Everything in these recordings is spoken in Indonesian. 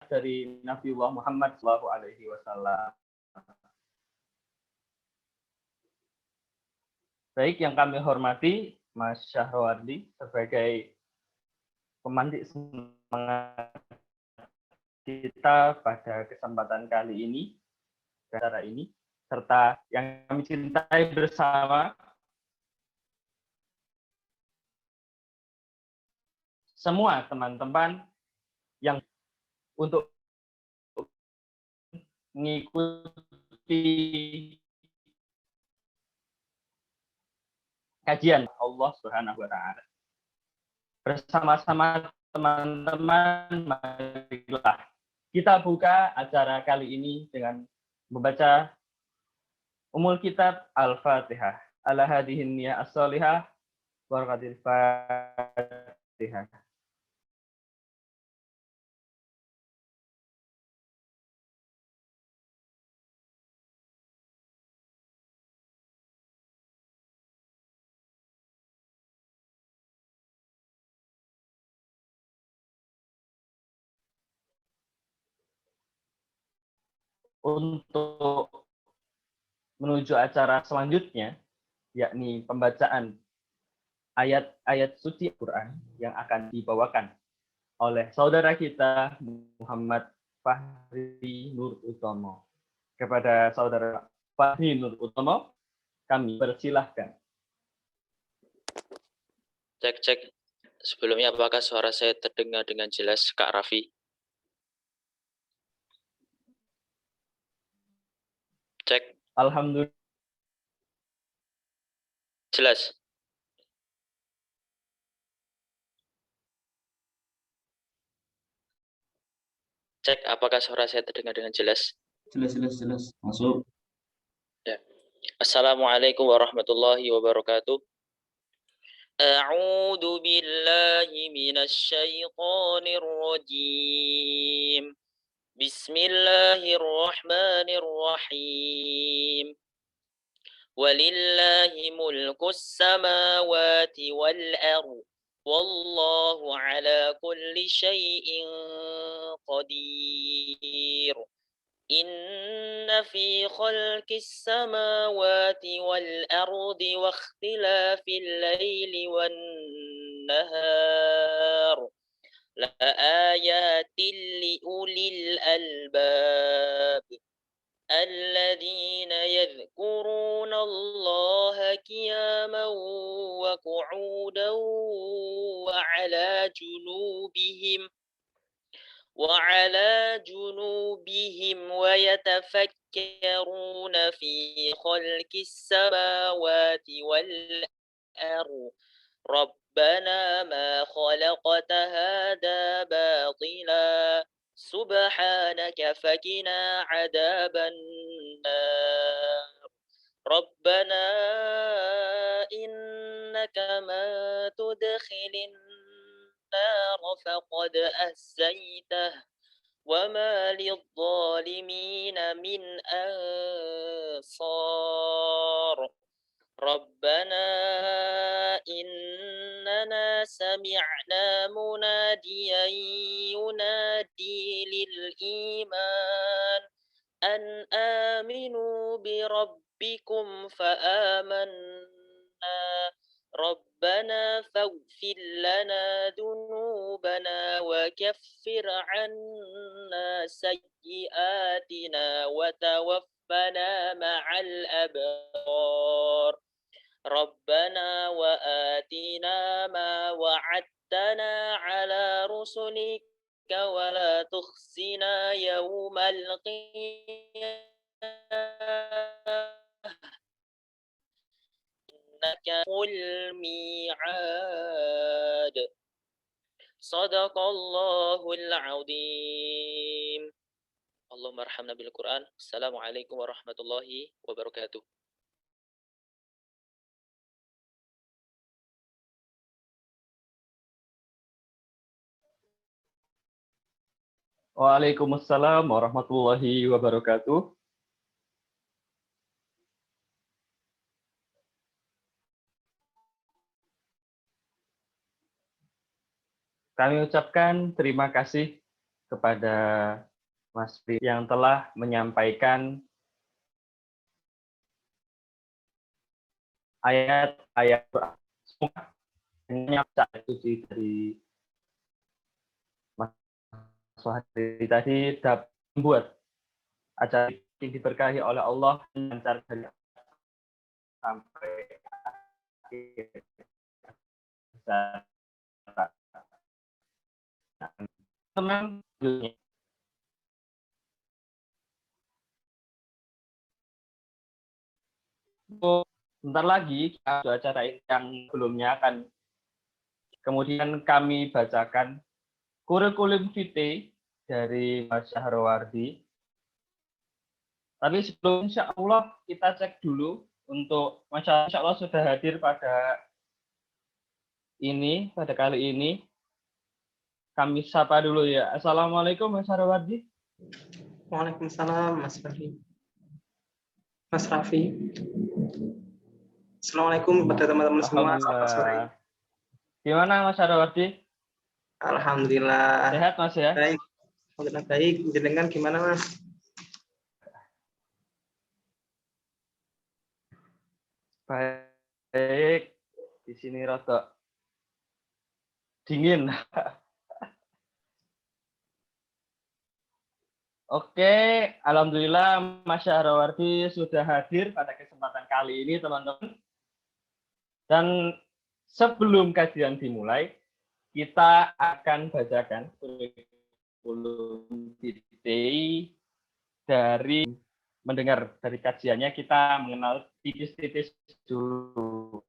dari Nabiullah Muhammad SAW. Baik, yang kami hormati Mas Syahrawardi sebagai pemantik semangat kita pada kesempatan kali ini, acara ini, serta yang kami cintai bersama semua teman-teman yang untuk mengikuti kajian Allah Subhanahu wa taala. Bersama-sama teman-teman, marilah kita buka acara kali ini dengan membaca Ummul Kitab Al-Fatihah. Ala hadihin niyah as-solihah warqatil Fatihah. Untuk menuju acara selanjutnya, yakni pembacaan ayat-ayat suci Al-Quran yang akan dibawakan oleh saudara kita Muhammad Fahri Nur Utomo. Kepada saudara Fahri Nur Utomo, kami persilahkan. Cek. Sebelumnya apakah suara saya terdengar dengan jelas, Kak Raffi? Cek. Alhamdulillah. Jelas. Cek, apakah suara saya terdengar dengan jelas? Jelas. Masuk. Ya. Assalamualaikum warahmatullahi wabarakatuh. A'udzu billahi minasy syaithanir rajim. Bismillahirrahmanirrahim. Walillahi mulkus samawati wal ardh. Wallahu ala kulli syai'in qadir. Inna fi khalqis samawati wal ardi wa ikhtilafil laili wan nahar la ayatin li ulil albab الذين يذكرون الله قياما وقعودا وعلى جنوبهم ويتفكرون في خلق السماوات والأرض ربنا ما خلقت هذا باطلا سبحانك فقنا عذاب النار ربنا إنك من تدخل النار فقد أحصيته وما للظالمين من أنصار ربنا إننا سمعنا مناديا ينادي للإيمان أن آمنوا بربكم فآمنا ربنا فاغفر لنا ذنوبنا وكفر عنا سيئاتنا وتوفنا مع الأبرار ربنا وآتنا ما وعدتنا على رسلك ولا تخزنا يوم القيامة إنك الميعاد صدق الله العظيم اللهم ارحمنا بالقرآن. Assalamualaikum warahmatullahi wabarakatuh. Waalaikumsalam warahmatullahi wabarakatuh. Kami ucapkan terima kasih kepada Mas Pri yang telah menyampaikan ayat-ayat semuanya suci dari Mas Sohadi tadi dapat membuat acara yang diberkahi oleh Allah lancar dari sampai akhir. Teman sebentar lagi acara yang sebelumnya akan kemudian kami bacakan kurikulum vitae dari Mas Syahrawardi. Tapi sebelum insya Allah kita cek dulu untuk Masya Allah sudah hadir pada kali ini. Kami sapa dulu ya. Assalamualaikum Mas Syahrawardi. Waalaikumsalam Mas Raffi. Mas Raffi. Assalamualaikum kepada teman-teman semua. Selamat sore. Gimana Mas Syahrawardi? Alhamdulillah. Sehat Mas ya? Baik. Alhamdulillah baik. Jenengan gimana Mas? Baik. Di sini rada dingin. Oke, alhamdulillah Mas Syahrawardi sudah hadir pada kesempatan kali ini teman-teman. Dan sebelum kajian dimulai, kita akan bacakan kurikulum vitae dari mendengar dari kajiannya, kita mengenal tipis-tipis dulu.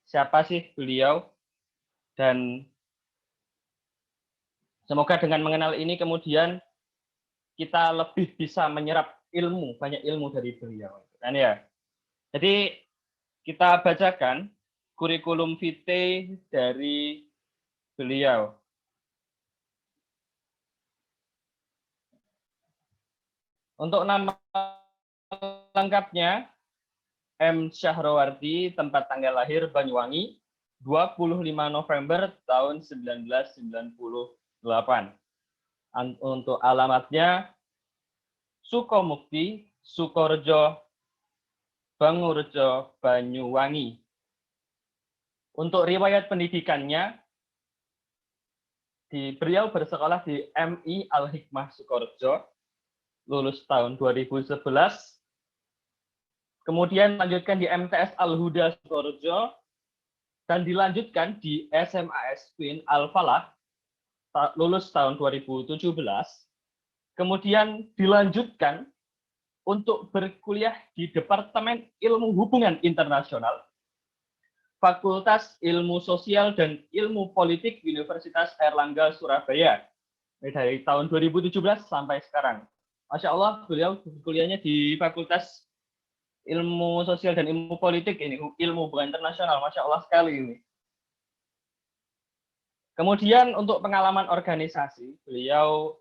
Siapa sih beliau? Dan semoga dengan mengenal ini kemudian kita lebih bisa menyerap banyak ilmu dari beliau. Kan ya? Jadi kita bacakan kurikulum vitae dari beliau. Untuk nama lengkapnya, M. Syahrawardi, tempat tanggal lahir Banyuwangi, 25 November tahun 1998. Untuk alamatnya, Sukomukti, Sukorejo, Bangurjo, Banyuwangi. Untuk riwayat pendidikannya, beliau bersekolah di MI Al-Hikmah Sukorejo, lulus tahun 2011. Kemudian lanjutkan di MTS Al-Huda Sukorejo, dan dilanjutkan di SMAS Queen Al-Falah, lulus tahun 2017. Kemudian dilanjutkan untuk berkuliah di Departemen Ilmu Hubungan Internasional, Fakultas Ilmu Sosial dan Ilmu Politik Universitas Airlangga Surabaya dari tahun 2017 sampai sekarang. Masya Allah, beliau kuliahnya di Fakultas Ilmu Sosial dan Ilmu Politik, ini ilmu hubungan internasional. Masya Allah sekali ini. Kemudian untuk pengalaman organisasi, beliau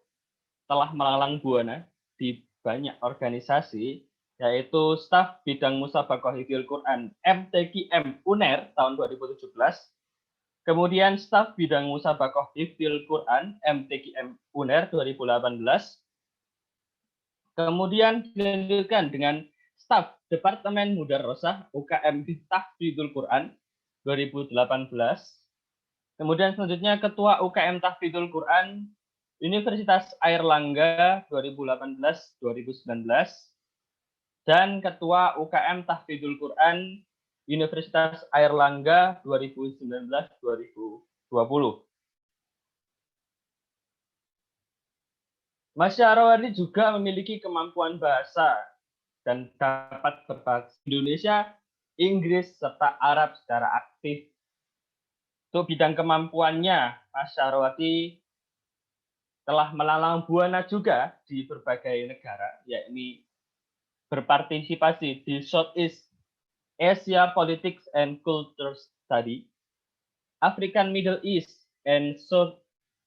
telah melalang buana di banyak organisasi, yaitu staf bidang Musabaqah Hifdzul Quran MTQM UNER tahun 2017, kemudian staf bidang Musabaqah Hifdzul Quran MTQM UNER 2018, kemudian dilanjutkan dengan staf Departemen Mudarrosah UKM Tahfidzul Quran 2018, kemudian selanjutnya Ketua UKM Tahfidzul Quran Universitas Airlangga 2018-2019, dan Ketua UKM Tahfidzul Quran Universitas Airlangga 2019-2020. Mas Syahrawardi juga memiliki kemampuan bahasa dan dapat berbahasa Indonesia, Inggris, serta Arab secara aktif. Untuk bidang kemampuannya, Mas Syahrawardi telah melalang buana juga di berbagai negara, yakni berpartisipasi di Southeast Asia Politics and Culture Study, African Middle East and South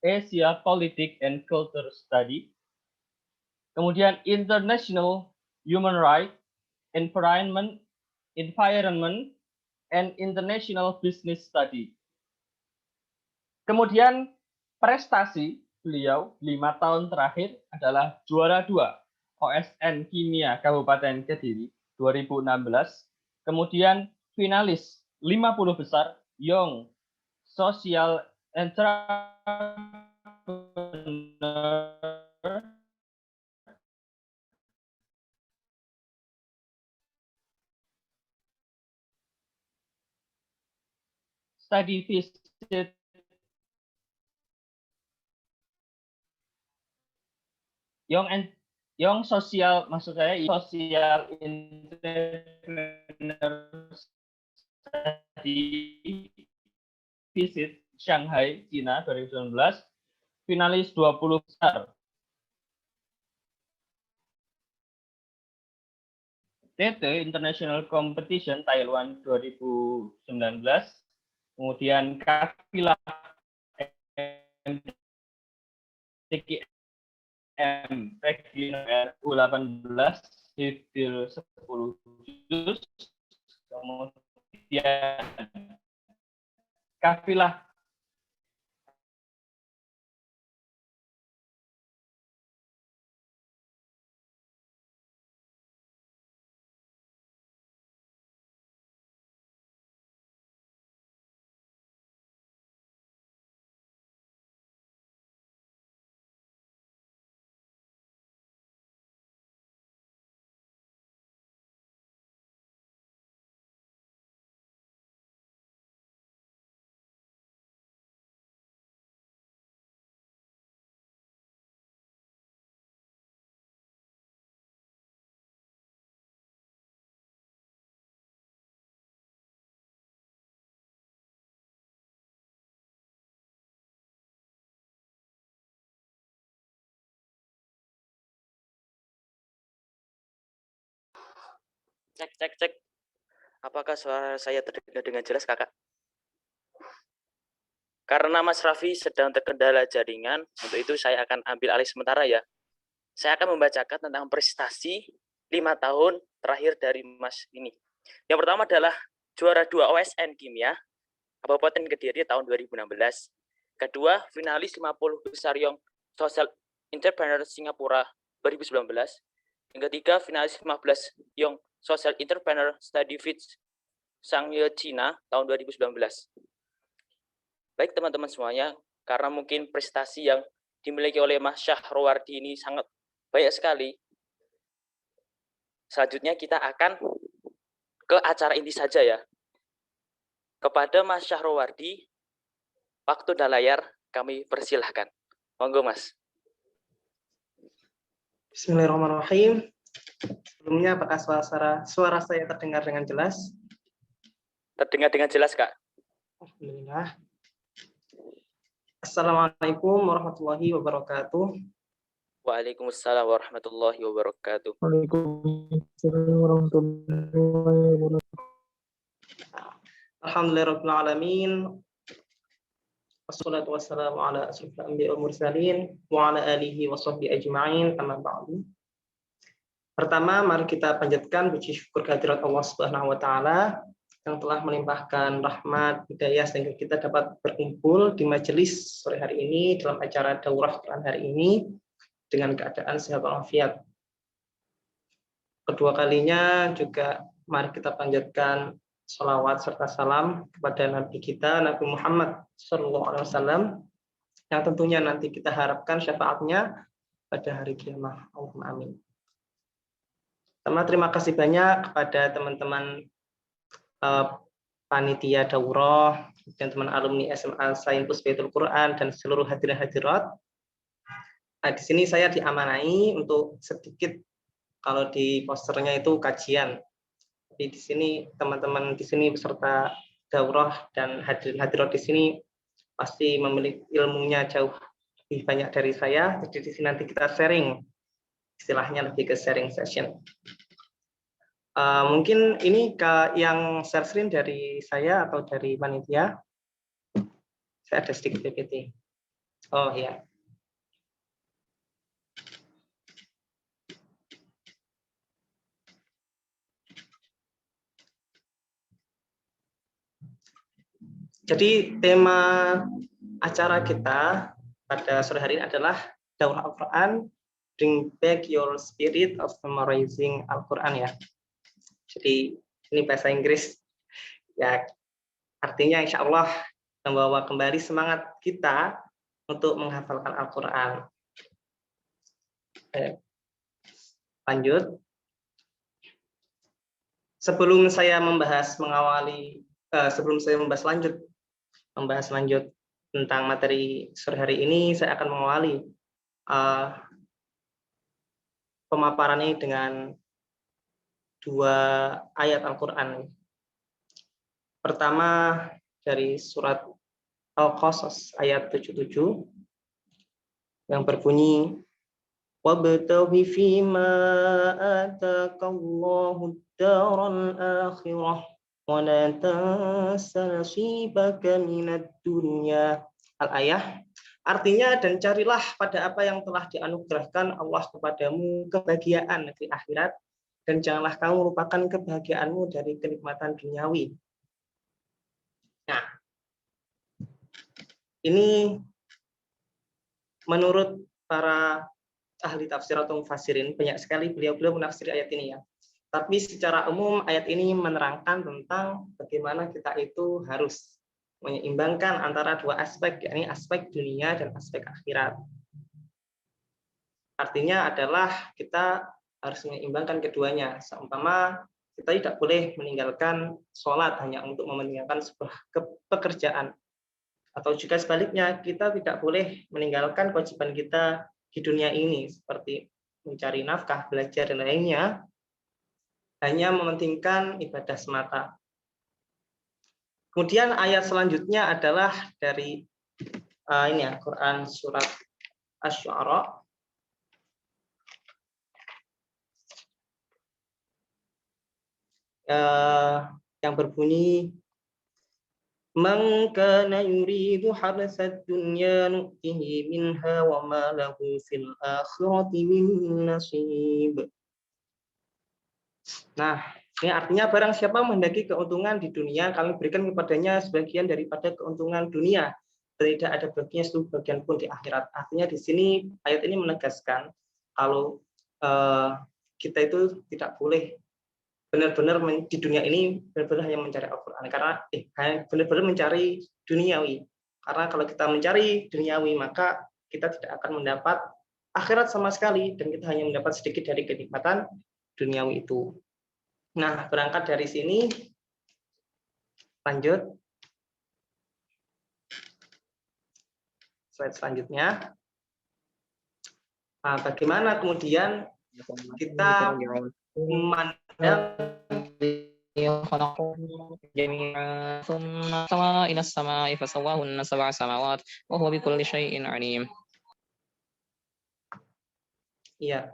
Asia Politics and Culture Study, kemudian International Human Rights, Environment, and International Business Study. Kemudian prestasi beliau 5 tahun terakhir adalah juara 2 OSN Kimia Kabupaten Kediri 2016, kemudian finalis 50 besar Young Social Entrepreneur Study Visit Young Social, maksud saya Social Entrepreneur Study Visit Shanghai, Cina 2019, finalis 20 besar. TT International Competition Taiwan 2019, kemudian Kafilah TKM Regional U18 Hifdil 10 juz, kemudian Kafilah Cek. Apakah suara saya terdengar dengan jelas, Kakak? Karena Mas Raffi sedang terkendala jaringan, untuk itu saya akan ambil alih sementara ya. Saya akan membacakan tentang prestasi 5 tahun terakhir dari Mas ini. Yang pertama adalah juara 2 OSN Kimia Kabupaten Kediri tahun 2016. Kedua, finalis 50 besar Young Social Entrepreneur Singapura 2019. Yang ketiga, finalis 15 Young Social Entrepreneur Study Fit Shanghai, Cina tahun 2019. Baik teman-teman semuanya, karena mungkin prestasi yang dimiliki oleh Mas Syahrowardi ini sangat banyak sekali. Selanjutnya kita akan ke acara inti saja ya. Kepada Mas Syahrowardi, waktu dan layar kami persilahkan. Monggo Mas. Bismillahirrahmanirrahim. Sebelumnya apakah suara saya terdengar dengan jelas? Terdengar dengan jelas, Kak. Alhamdulillah. Assalamualaikum warahmatullahi wabarakatuh. Waalaikumsalam warahmatullahi wabarakatuh. Waalaikumsalam warahmatullahi wabarakatuh. Alhamdulillahirabbil alamin. Wassalatu wassalamu ala asyrofil anbiya'i wal mursalin wa ala alihi washabbihi ajma'in, amma ba'du. Pertama, mari kita panjatkan puji syukur kehadirat Allah Subhanahu wa taala yang telah melimpahkan rahmat, hidayah sehingga kita dapat berkumpul di majelis sore hari ini dalam acara daurah Quran hari ini dengan keadaan sehat walafiat. Kedua kalinya juga mari kita panjatkan sholawat serta salam kepada Nabi kita, Nabi Muhammad SAW, yang tentunya nanti kita harapkan syafaatnya pada hari kiamat. Allahumma amin. Pertama, terima kasih banyak kepada teman-teman panitia daurah dan teman alumni SMA Sains Pusbaitul Quran dan seluruh hadirin hadirat. Nah, di sini saya diamanai untuk sedikit, kalau di posternya itu kajian. Tapi di sini teman-teman di sini peserta daurah dan hadirin hadirat di sini pasti memiliki ilmunya jauh lebih banyak dari saya. Jadi di sini nanti kita sharing, istilahnya lebih ke sharing session. Mungkin ini yang share screen dari saya atau dari panitia. Saya ada sedikit PPT. Oh ya. Jadi tema acara kita pada sore hari ini adalah daurah Al-Quran, bring back your spirit of memorizing Al-Quran ya. Jadi ini bahasa Inggris ya, artinya insya Allah membawa kembali semangat kita untuk menghafalkan Al-Quran. Lanjut. Sebelum saya membahas lanjut tentang materi sore hari ini, saya akan mengawali pemaparan ini dengan 2 ayat Al-Quran. Pertama dari surat Al-Qasas ayat 77 yang berbunyi wabtaghi fima ataakallahu ad-daral akhirah wa la tansa nasibaka minad dunya. Al-ayah artinya, dan carilah pada apa yang telah dianugerahkan Allah kepadamu kebahagiaan di akhirat, dan janganlah kamu melupakan kebahagiaanmu dari kenikmatan duniawi. Nah, ini menurut para ahli tafsir atau mufassirin, banyak sekali beliau-beliau menafsiri ayat ini ya. Tapi secara umum ayat ini menerangkan tentang bagaimana kita itu harus menyeimbangkan antara 2 aspek, yakni aspek dunia dan aspek akhirat. Artinya adalah kita harus menyeimbangkan keduanya. Seumpama kita tidak boleh meninggalkan sholat hanya untuk mementingkan sebuah pekerjaan. Atau juga sebaliknya, kita tidak boleh meninggalkan kewajiban kita di dunia ini, seperti mencari nafkah, belajar, dan lainnya, hanya mementingkan ibadah semata. Kemudian ayat selanjutnya adalah dari ini ya, Quran surat Asy-Syu'ara yang berbunyi man kana yuridu harsad dunya nu'tihi minha wa ma lahu fil akhirati min nasib. Nah, ini artinya barang siapa menghendaki keuntungan di dunia, kami berikan kepadanya sebagian daripada keuntungan dunia, dan tidak ada bagian seluruh bagian pun di akhirat. Artinya di sini ayat ini menegaskan kalau kita itu tidak boleh benar-benar di dunia ini benar-benar hanya mencari Al-Quran, karena benar-benar mencari duniawi. Karena kalau kita mencari duniawi, maka kita tidak akan mendapat akhirat sama sekali, dan kita hanya mendapat sedikit dari kenikmatan duniawi itu. Nah, berangkat dari sini, lanjut. Slide selanjutnya. Nah, bagaimana kemudian kita memandang جميعا ثم استوى إلى السماء فسواهن 7 سماوات وهو بكل شيء عليم. Iya.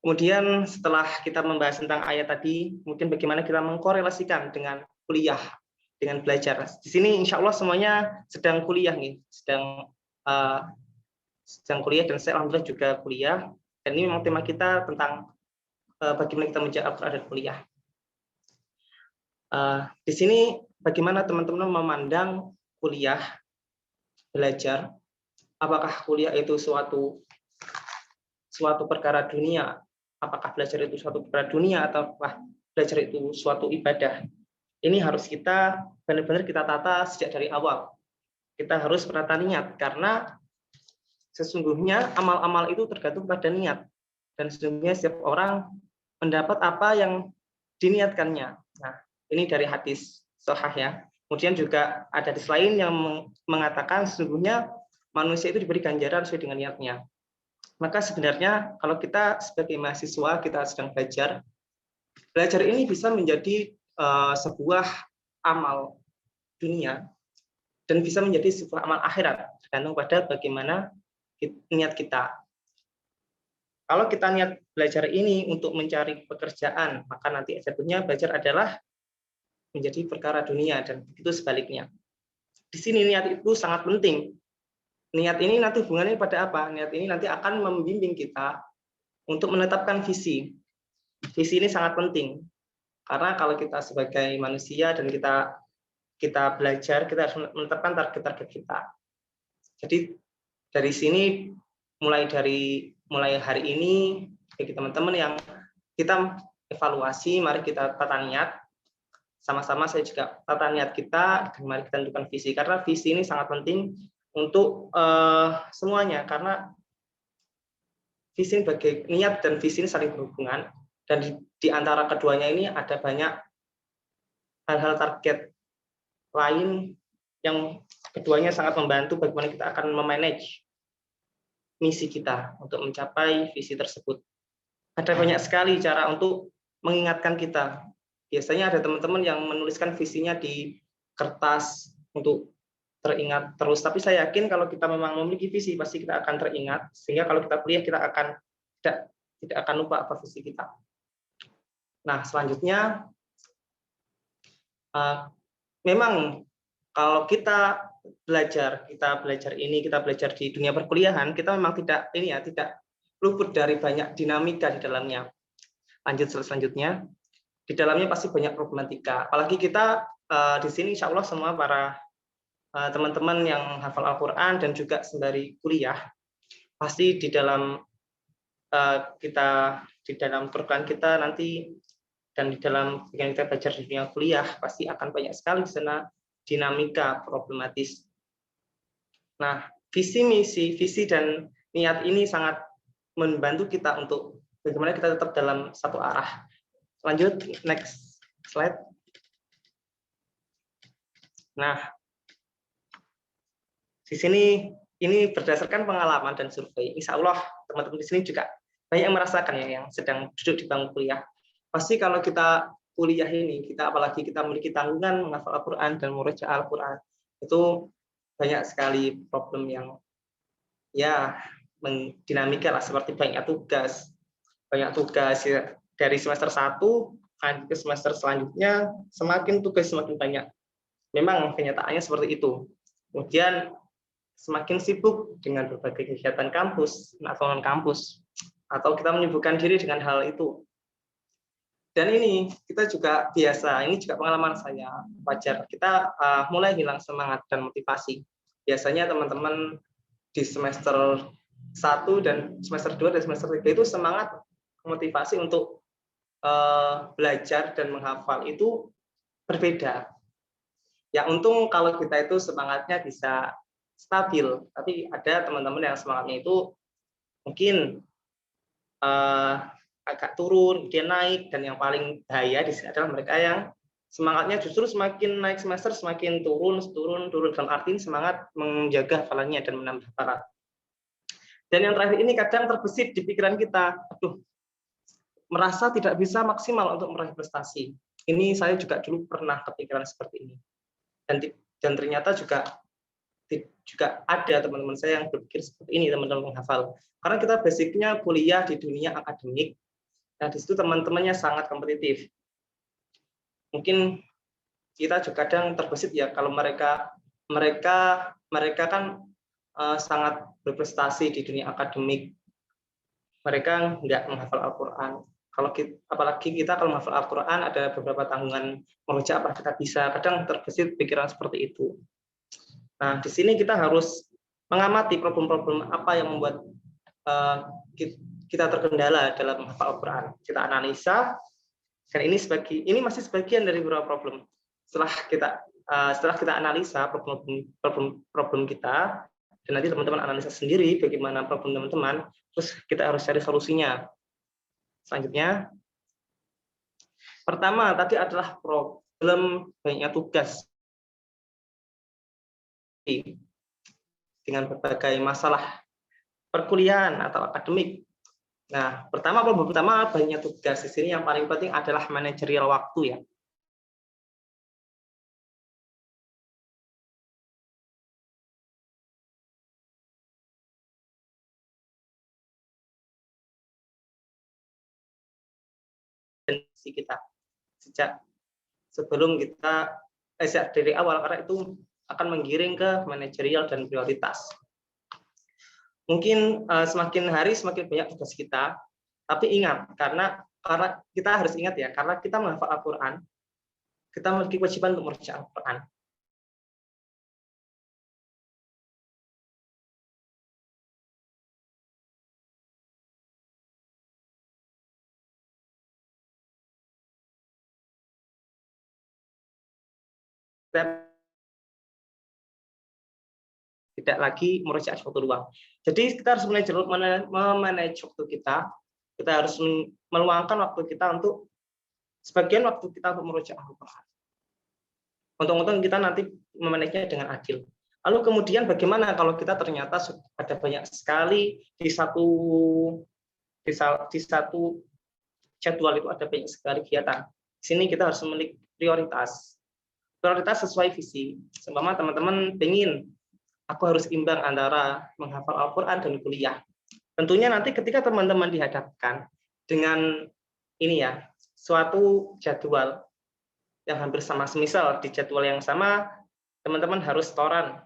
Kemudian setelah kita membahas tentang ayat tadi, mungkin bagaimana kita mengkorelasikan dengan kuliah, dengan belajar. Di sini insya Allah semuanya sedang kuliah nih, sedang kuliah, dan saya alhamdulillah juga kuliah. Dan ini memang tema kita tentang bagaimana kita menjadi Al-Quran dan kuliah. Di sini bagaimana teman-teman memandang kuliah, belajar. Apakah kuliah itu suatu perkara dunia? Apakah belajar itu suatu perkara dunia, ataukah belajar itu suatu ibadah? Ini harus kita benar-benar kita tata sejak dari awal. Kita harus menata niat, karena sesungguhnya amal-amal itu tergantung pada niat. Dan sesungguhnya setiap orang mendapat apa yang diniatkannya. Nah, ini dari hadis sahih ya. Kemudian juga ada hadis lain yang mengatakan sesungguhnya manusia itu diberi ganjaran sesuai dengan niatnya. Maka sebenarnya kalau kita sebagai mahasiswa, kita sedang belajar ini bisa menjadi sebuah amal dunia dan bisa menjadi sebuah amal akhirat, tergantung pada bagaimana niat kita. Kalau kita niat belajar ini untuk mencari pekerjaan, maka nanti efeknya belajar adalah menjadi perkara dunia, dan begitu sebaliknya. Di sini niat itu sangat penting. Niat ini nanti hubungannya pada apa? Niat ini nanti akan membimbing kita untuk menetapkan visi. Visi ini sangat penting. Karena kalau kita sebagai manusia dan kita belajar, kita harus menetapkan target-target kita. Jadi dari sini mulai hari ini bagi teman-teman yang kita evaluasi, mari kita tata niat sama-sama. Saya juga tata niat kita dan mari kita tentukan visi, karena visi ini sangat penting untuk semuanya, karena visi sebagai niat dan visi ini saling berhubungan, dan di antara keduanya ini ada banyak hal-hal target lain yang keduanya sangat membantu bagaimana kita akan memanage misi kita untuk mencapai visi tersebut. Ada banyak sekali cara untuk mengingatkan kita. Biasanya ada teman-teman yang menuliskan visinya di kertas untuk teringat terus, tapi saya yakin kalau kita memang memiliki visi pasti kita akan teringat, sehingga kalau kita kuliah kita akan tidak akan lupa apa visi kita. Nah, selanjutnya memang kalau kita belajar di dunia perkuliahan, kita memang tidak luput dari banyak dinamika di dalamnya. Selanjutnya di dalamnya pasti banyak problematika, apalagi kita di sini insya Allah semua para teman-teman yang hafal Al-Quran dan juga sembari kuliah, pasti di dalam perkuliahan kita nanti dan di dalam yang kita belajar di dunia kuliah pasti akan banyak sekali di sana dinamika problematis. Nah, visi misi, visi dan niat ini sangat membantu kita untuk bagaimana kita tetap dalam satu arah. Lanjut, next slide. Nah, di sini ini berdasarkan pengalaman dan survei. Insya Allah teman-teman di sini juga banyak yang merasakan ya, yang sedang duduk di bangku kuliah. Pasti kalau kita kuliah ini, apalagi kita memiliki tanggungan menghafal Al-Quran dan murojaah Al-Quran, itu banyak sekali problem yang ya mendinamika lah, seperti banyak tugas ya, dari semester 1 ke semester selanjutnya semakin tugas semakin banyak. Memang kenyataannya seperti itu. Kemudian semakin sibuk dengan berbagai kegiatan kampus atau non kampus, atau kita menyibukkan diri dengan hal itu. Dan ini kita juga biasa, ini juga pengalaman saya, wajar kita mulai hilang semangat dan motivasi. Biasanya teman-teman di semester 1 dan semester 2 dan semester 3 itu semangat motivasi untuk belajar dan menghafal itu berbeda. Ya untung kalau kita itu semangatnya bisa stabil, tapi ada teman-teman yang semangatnya itu mungkin agak turun, kemudian naik, dan yang paling bahaya di sini adalah mereka yang semangatnya justru semakin naik semester semakin turun dalam arti semangat menjaga hafalannya dan menambah hafalan. Dan yang terakhir ini kadang terbesit di pikiran kita, merasa tidak bisa maksimal untuk meraih prestasi. Ini saya juga dulu pernah kepikiran seperti ini. Dan ternyata juga ada teman-teman saya yang berpikir seperti ini, teman-teman menghafal. Karena kita basicnya kuliah di dunia akademik, nah di situ teman-temannya sangat kompetitif. Mungkin kita juga kadang terbesit ya, kalau mereka kan sangat berprestasi di dunia akademik, mereka nggak menghafal Al-Quran. Apalagi kita kalau menghafal Al-Quran ada beberapa tanggungan merujuk apa kita bisa, kadang terbesit pikiran seperti itu. Nah, di sini kita harus mengamati problem-problem apa yang membuat kita terkendala dalam menghafal Al-Quran. Kita analisa, dan ini masih sebagian dari beberapa problem. Setelah kita analisa problem kita, dan nanti teman-teman analisa sendiri bagaimana problem teman-teman, terus kita harus cari solusinya. Selanjutnya, pertama tadi adalah problem banyaknya tugas dengan berbagai masalah perkuliahan atau akademik. Nah, problem pertama banyaknya tugas. Di sini yang paling penting adalah manajerial waktu ya. Kita sejak sebelum kita dari awal, karena itu akan menggiring ke manajerial dan prioritas. Mungkin semakin hari semakin banyak tugas kita, tapi ingat, karena kita harus ingat ya, karena kita menghafal Al-Quran, kita memiliki kewajiban untuk merujuk Al-Quran. tidak lagi merujuk waktu luang. Jadi kita harus memanage waktu kita. Kita harus meluangkan waktu kita untuk sebagian waktu kita untuk merujuk Al-Quran. Untung-untung kita nanti memanagenya dengan adil. Lalu kemudian bagaimana kalau kita ternyata ada banyak sekali di satu jadwal itu ada banyak sekali kegiatan. Di sini kita harus memiliki prioritas sesuai visi. Seumpama teman-teman ingin aku harus imbang antara menghafal Al-Quran dan kuliah. Tentunya nanti ketika teman-teman dihadapkan dengan ini ya, suatu jadwal yang hampir sama, semisal di jadwal yang sama, teman-teman harus toran,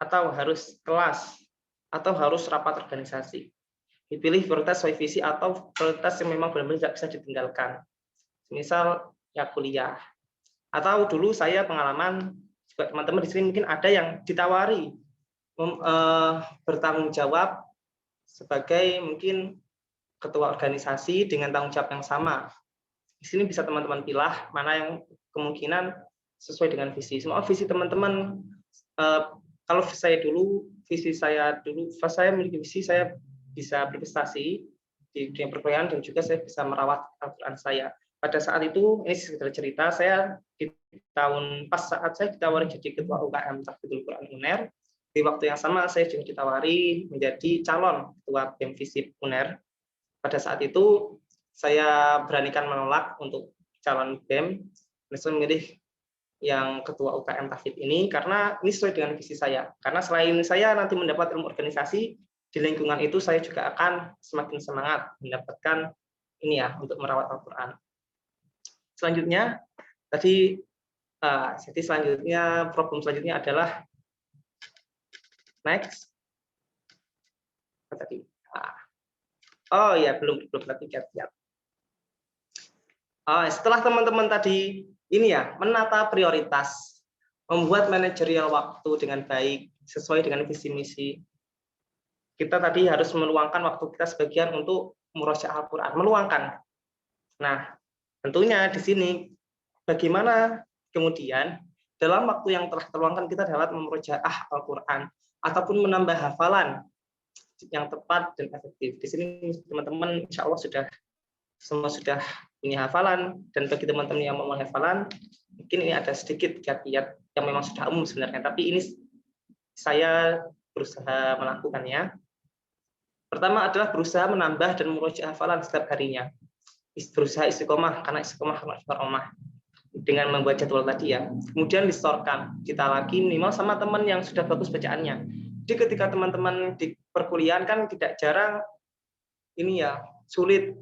atau harus kelas, atau harus rapat organisasi. Dipilih prioritas sesuai visi atau prioritas yang memang benar-benar tidak bisa ditinggalkan. Misal ya kuliah. Atau dulu saya pengalaman, juga teman-teman di sini mungkin ada yang ditawari bertanggung jawab sebagai mungkin ketua organisasi dengan tanggung jawab yang sama. Di sini bisa teman-teman pilih mana yang kemungkinan sesuai dengan visi. Semua visi teman-teman, kalau visi saya memiliki visi, saya bisa berprestasi di dunia perkuliahan dan juga saya bisa merawat Al-Quran saya. Pada saat itu, ini sekedar cerita, saya pas saat saya ditawari jadi ketua UKM Tahfidzul Quran UNER, di waktu yang sama saya juga ditawari menjadi calon ketua BEM FISIP UNER. Pada saat itu saya beranikan menolak untuk calon BEM, dan saya memilih yang ketua UKM Tahfidz ini karena ini sesuai dengan visi saya. Karena selain saya nanti mendapat ilmu organisasi di lingkungan itu, saya juga akan semakin semangat mendapatkan ini ya untuk merawat Al-Quran. Selanjutnya tadi problem selanjutnya adalah next. Apa tadi? Oh ya, belum tadi lihat. Setelah teman-teman tadi ini ya menata prioritas, membuat manajerial waktu dengan baik sesuai dengan visi misi. Kita tadi harus meluangkan waktu kita sebagian untuk murojaah Al-Quran, meluangkan. Nah, tentunya di sini bagaimana kemudian dalam waktu yang telah terluangkan kita dapat memurojaah Al-Quran ataupun menambah hafalan yang tepat dan efektif. Di sini teman-teman insya Allah semua sudah punya hafalan, dan bagi teman-teman yang mau hafalan, mungkin ini ada sedikit kiat-kiat yang memang sudah umum sebenarnya, tapi ini saya berusaha melakukannya. Pertama adalah berusaha menambah dan memurojaah hafalan setiap harinya. Berusaha istiqomah, karena istiqomah dengan membuat jadwal tadi ya. Kemudian distorkan, kita lagi minimal sama teman yang sudah bagus bacaannya. Jadi ketika teman-teman di perkuliahan kan tidak jarang ini ya sulit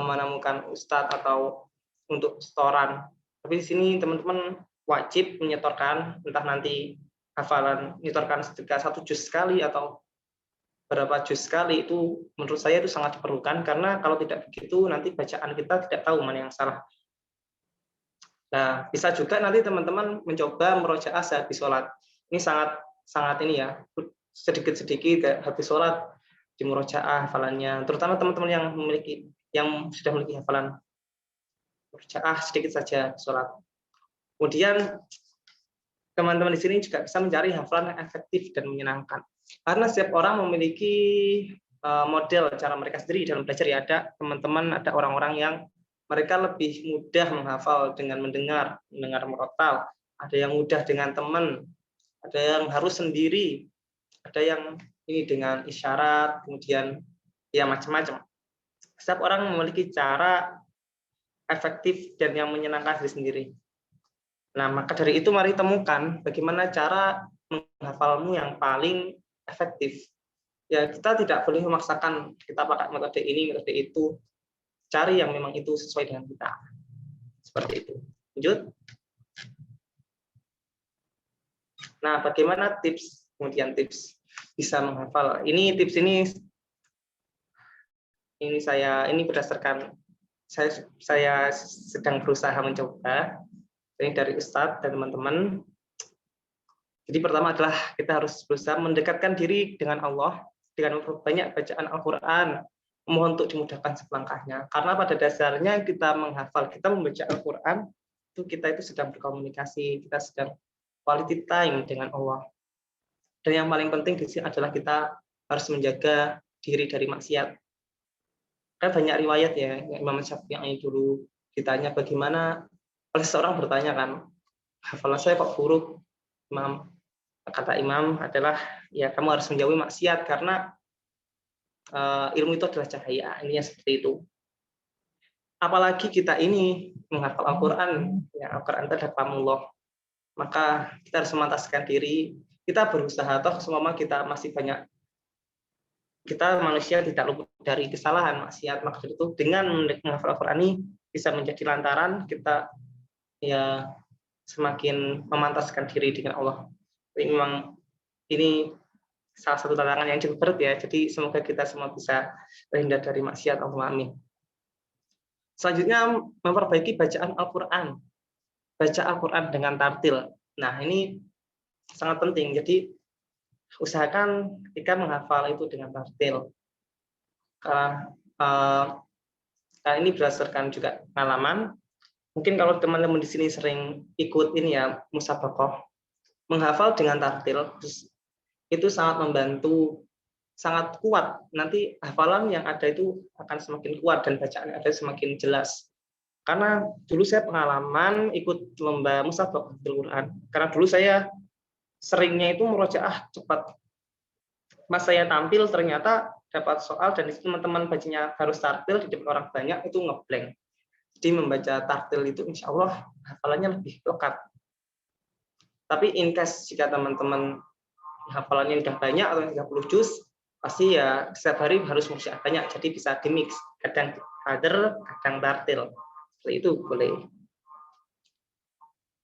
menemukan ustadz atau untuk setoran. Tapi di sini teman-teman wajib menyetorkan, entah nanti hafalan nyetorkan sekitar 1 juz sekali atau berapa juz sekali, itu menurut saya itu sangat diperlukan, karena kalau tidak begitu nanti bacaan kita tidak tahu mana yang salah. Nah, bisa juga nanti teman-teman mencoba merojaah sehabis sholat. Ini sangat ini ya, sedikit-sedikit habis sholat di murojaah hafalannya, terutama teman-teman yang sudah memiliki hafalan murojaah sedikit saja sholat. Kemudian teman-teman di sini juga bisa mencari hafalan yang efektif dan menyenangkan, karena setiap orang memiliki model cara mereka sendiri dalam belajar ya. Ada teman-teman, ada orang-orang yang mereka lebih mudah menghafal dengan mendengar merotal, ada yang mudah dengan teman, ada yang harus sendiri, ada yang ini dengan isyarat, kemudian ya macam-macam. Setiap orang memiliki cara efektif dan yang menyenangkan diri sendiri. Nah, maka dari itu mari temukan bagaimana cara menghafalmu yang paling efektif. Ya, kita tidak boleh memaksakan kita pakai metode ini, metode itu. Cari yang memang itu sesuai dengan kita. Seperti itu. Lanjut. Nah, bagaimana tips, kemudian tips bisa menghafal. Ini tips ini berdasarkan saya sedang berusaha mencoba. Ini dari Ustadz dan teman-teman. Jadi pertama adalah kita harus berusaha mendekatkan diri dengan Allah dengan memperbanyak bacaan Al-Quran, mohon untuk dimudahkan selangkahnya. Karena pada dasarnya kita menghafal, kita membaca Al-Quran itu kita itu sedang berkomunikasi, kita sedang quality time dengan Allah. Dan yang paling penting di sini adalah kita harus menjaga diri dari maksiat. Kan banyak riwayat ya, Imam Syafi'i dulu ditanya bagaimana, oleh seorang bertanya kan, hafalan saya kok buruk, Imam. Kata Imam adalah, ya kamu harus menjauhi maksiat karena ilmu itu adalah cahaya, intinya seperti itu. Apalagi kita ini menghafal Al-Quran, ya Al-Quran itu adalah kalamullah, maka kita harus memantaskan diri, kita berusaha, toh semua kita masih banyak, kita manusia tidak luput dari kesalahan, maksiat, maka itu dengan menghafal Al-Quran ini bisa menjadi lantaran kita ya semakin memantaskan diri dengan Allah. Jadi memang ini salah satu tantangan yang cukup berat ya, jadi semoga kita semua bisa terhindar dari maksiat, Allahumma amin. Selanjutnya memperbaiki bacaan Al-Quran. Baca Al-Quran dengan tartil. Nah ini sangat penting. Jadi usahakan ketika menghafal itu dengan tartil. Karena ini berdasarkan juga pengalaman. Mungkin kalau teman-teman di sini sering ikut ini ya musabaqah, menghafal dengan tartil itu sangat membantu, sangat kuat. Nanti hafalan yang ada itu akan semakin kuat dan bacaan yang ada semakin jelas. Karena dulu saya pengalaman ikut lomba musabaqah Al-Quran. Karena dulu saya seringnya itu murojaah cepat. Pas saya tampil ternyata dapat soal dan teman-teman bacanya harus tartil di depan orang banyak itu ngeblank. Jadi membaca tartil itu insya Allah hafalannya lebih lekat. Tapi in case jika teman-teman hafalannya udah banyak atau 30 juz, pasti ya setiap hari harus murojaah banyak, jadi bisa dimix, kadang kader, kadang tartil. Seperti itu boleh.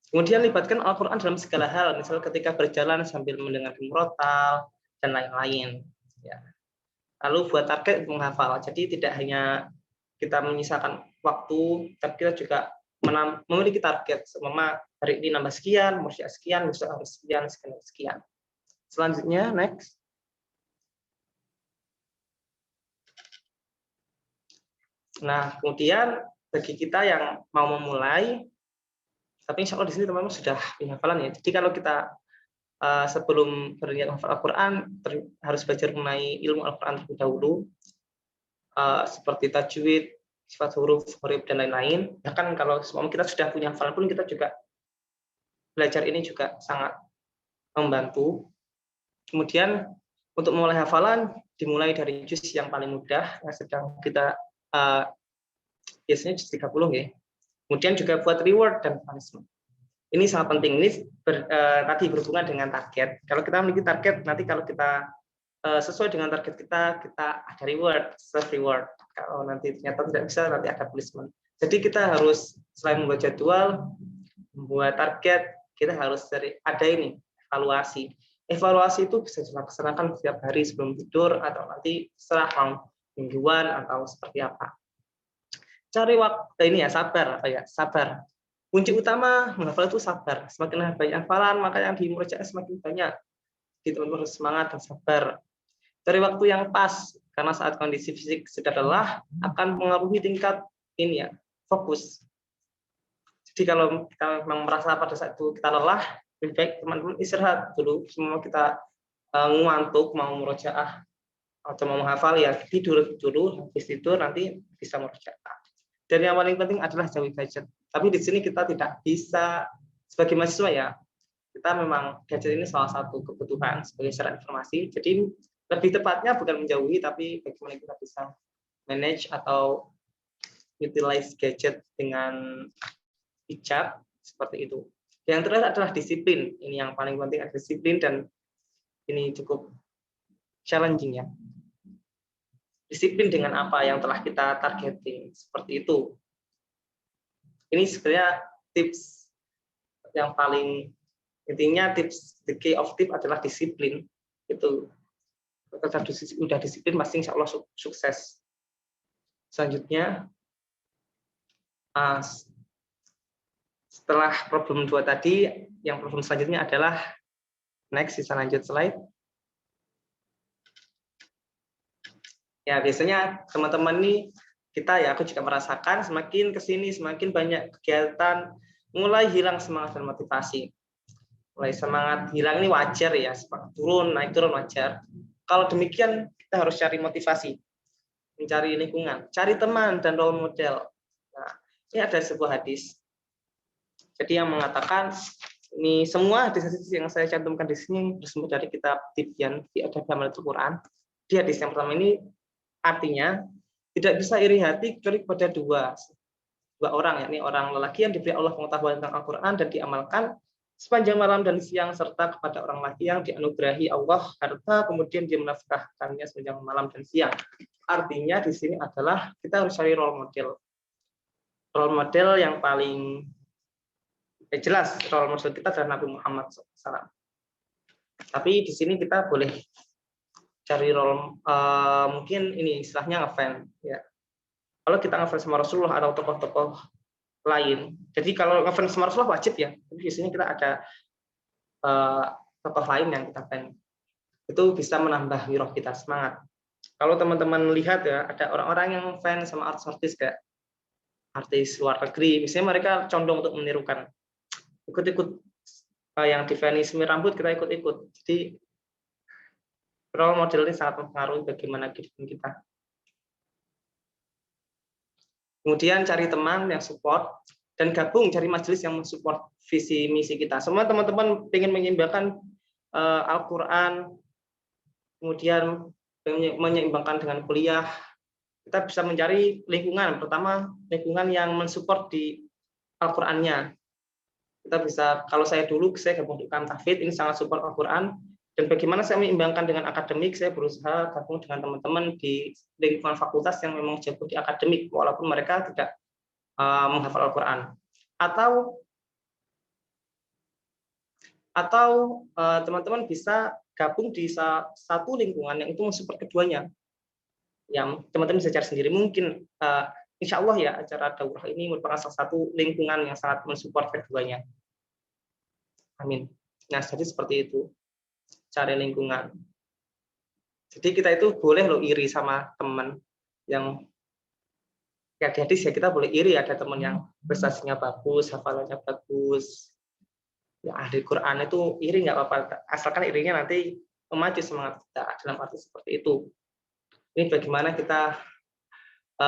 Kemudian libatkan Al-Quran dalam segala hal, misal ketika berjalan sambil mendengar murotal dan lain-lain. Ya. Lalu buat target menghafal, jadi tidak hanya kita menyisakan waktu, tapi kita juga memiliki target. Semua hari ini nambah sekian, murojaah sekian, besok harus sekian, sekian. Selanjutnya, next. Nah, kemudian bagi kita yang mau memulai, tapi insya Allah di sini teman-teman sudah punya hafalan ya. Jadi kalau kita sebelum berniat menghafal Al-Quran, harus belajar mengenai ilmu Al-Quran terlebih dahulu, seperti tajwid, sifat huruf, huruf dan lain-lain. Bahkan kalau semua kita sudah punya hafalan pun, kita juga belajar ini juga sangat membantu. Kemudian untuk memulai hafalan dimulai dari juz yang paling mudah yang sedang kita biasanya juz 30 ya. Kemudian juga buat reward dan punishment. Ini sangat penting. Ini tadi berhubungan dengan target. Kalau kita memiliki target, nanti kalau kita sesuai dengan target kita ada reward, self reward. Kalau nanti ternyata tidak bisa, nanti ada punishment. Jadi kita harus selain membuat jadwal, membuat target, kita harus ada ini evaluasi. Evaluasi itu bisa dilaksanakan setiap hari sebelum tidur atau nanti setelah mau mingguan atau seperti apa. Cari waktu ini ya, sabar. Sabar. Kunci utama menghafal itu sabar. Semakin banyak hafalan, maka yang dimurojaah semakin banyak. Jadi teman-teman harus semangat dan sabar. Cari waktu yang pas, karena saat kondisi fisik sudah lelah akan mengaruhi tingkat ini ya, fokus. Jadi kalau kita memang merasa pada saat itu kita lelah, lebih baik teman-teman istirahat dulu. Semua kita ngantuk mau murojaah atau mau menghafal ya tidur dulu, habis tidur nanti bisa murojaah. Dan yang paling penting adalah jauhi gadget. Tapi di sini kita tidak bisa sebagai mahasiswa ya, kita memang gadget ini salah satu kebutuhan sebagai syarat informasi. Jadi lebih tepatnya bukan menjauhi, tapi bagaimana kita bisa manage atau utilize gadget dengan bijak seperti itu. Yang terakhir adalah disiplin. Ini yang paling penting adalah disiplin dan ini cukup challenging ya. Disiplin dengan apa yang telah kita targeting seperti itu. Ini sebenarnya tips yang paling intinya, tips the key of tip adalah disiplin. Itu kalau sudah disiplin pasti insya Allah sukses. Selanjutnya setelah problem 2 tadi, yang problem selanjutnya adalah next, bisa lanjut slide. Ya, biasanya teman-teman ini, kita ya, aku juga merasakan semakin kesini semakin banyak kegiatan mulai hilang semangat dan motivasi. Mulai semangat hilang ini wajar ya, semangat turun, naik turun wajar. Kalau demikian kita harus cari motivasi, mencari lingkungan, cari teman dan role model. Nah, ini ada sebuah hadis. Jadi yang mengatakan ini semua hadis-hadis yang saya cantumkan di sini bersumber dari kitab Tibyan fi Adab Hamalatul Quran. Di hadis yang pertama ini artinya tidak bisa iri hati kecuali kepada dua orang, yakni orang lelaki yang diberi Allah pengetahuan tentang Al-Quran dan diamalkan sepanjang malam dan siang, serta kepada orang laki yang dianugerahi Allah harta kemudian dia menafkahkannya sepanjang malam dan siang. Artinya di sini adalah kita harus cari role model. Role model yang paling jelas, role model kita adalah Nabi Muhammad SAW. Tapi di sini kita boleh cari role, mungkin ini istilahnya ngefans ya. Kalau kita ngefans sama Rasulullah atau tokoh-tokoh lain, jadi kalau ngefans sama Rasulullah wajib ya. Tapi di sini kita ada tokoh lain yang kita fans, itu bisa menambah wiroh kita, semangat. Kalau teman-teman lihat ya, ada orang-orang yang fans sama artis-artis kayak artis luar negeri, misalnya mereka condong untuk menirukan, ikut-ikut yang di rambut kita ikut-ikut. Jadi role model ini sangat mempengaruhi bagaimana kehidupan kita. Kemudian cari teman yang support dan gabung cari majelis yang mensupport visi misi kita. Semua teman-teman ingin menyeimbangkan Al-Quran, kemudian menyeimbangkan dengan kuliah. Kita bisa mencari lingkungan. Pertama, lingkungan yang mensupport di Al-Qurannya. Kita bisa, kalau saya dulu saya gabung di Tahfidz, ini sangat support Al-Quran. Dan bagaimana saya menyeimbangkan dengan akademik, saya berusaha gabung dengan teman-teman di lingkungan fakultas yang memang jago di akademik, walaupun mereka tidak menghafal Al-Quran. Atau teman-teman bisa gabung di satu lingkungan yang itu mensupport keduanya. Yang teman-teman bisa cari sendiri. Mungkin insya Allah ya acara daurah ini merupakan salah satu lingkungan yang sangat mensupport keduanya. Amin. Nah, jadi seperti itu. Cari lingkungan. Jadi kita itu boleh loh iri sama teman yang ya di hadis ya, kita boleh iri ada teman yang prestasinya bagus, hafalannya bagus. Ya ahli Quran itu iri nggak apa-apa, asalkan irinya nanti memacu semangat kita, dalam arti seperti itu. Ini bagaimana kita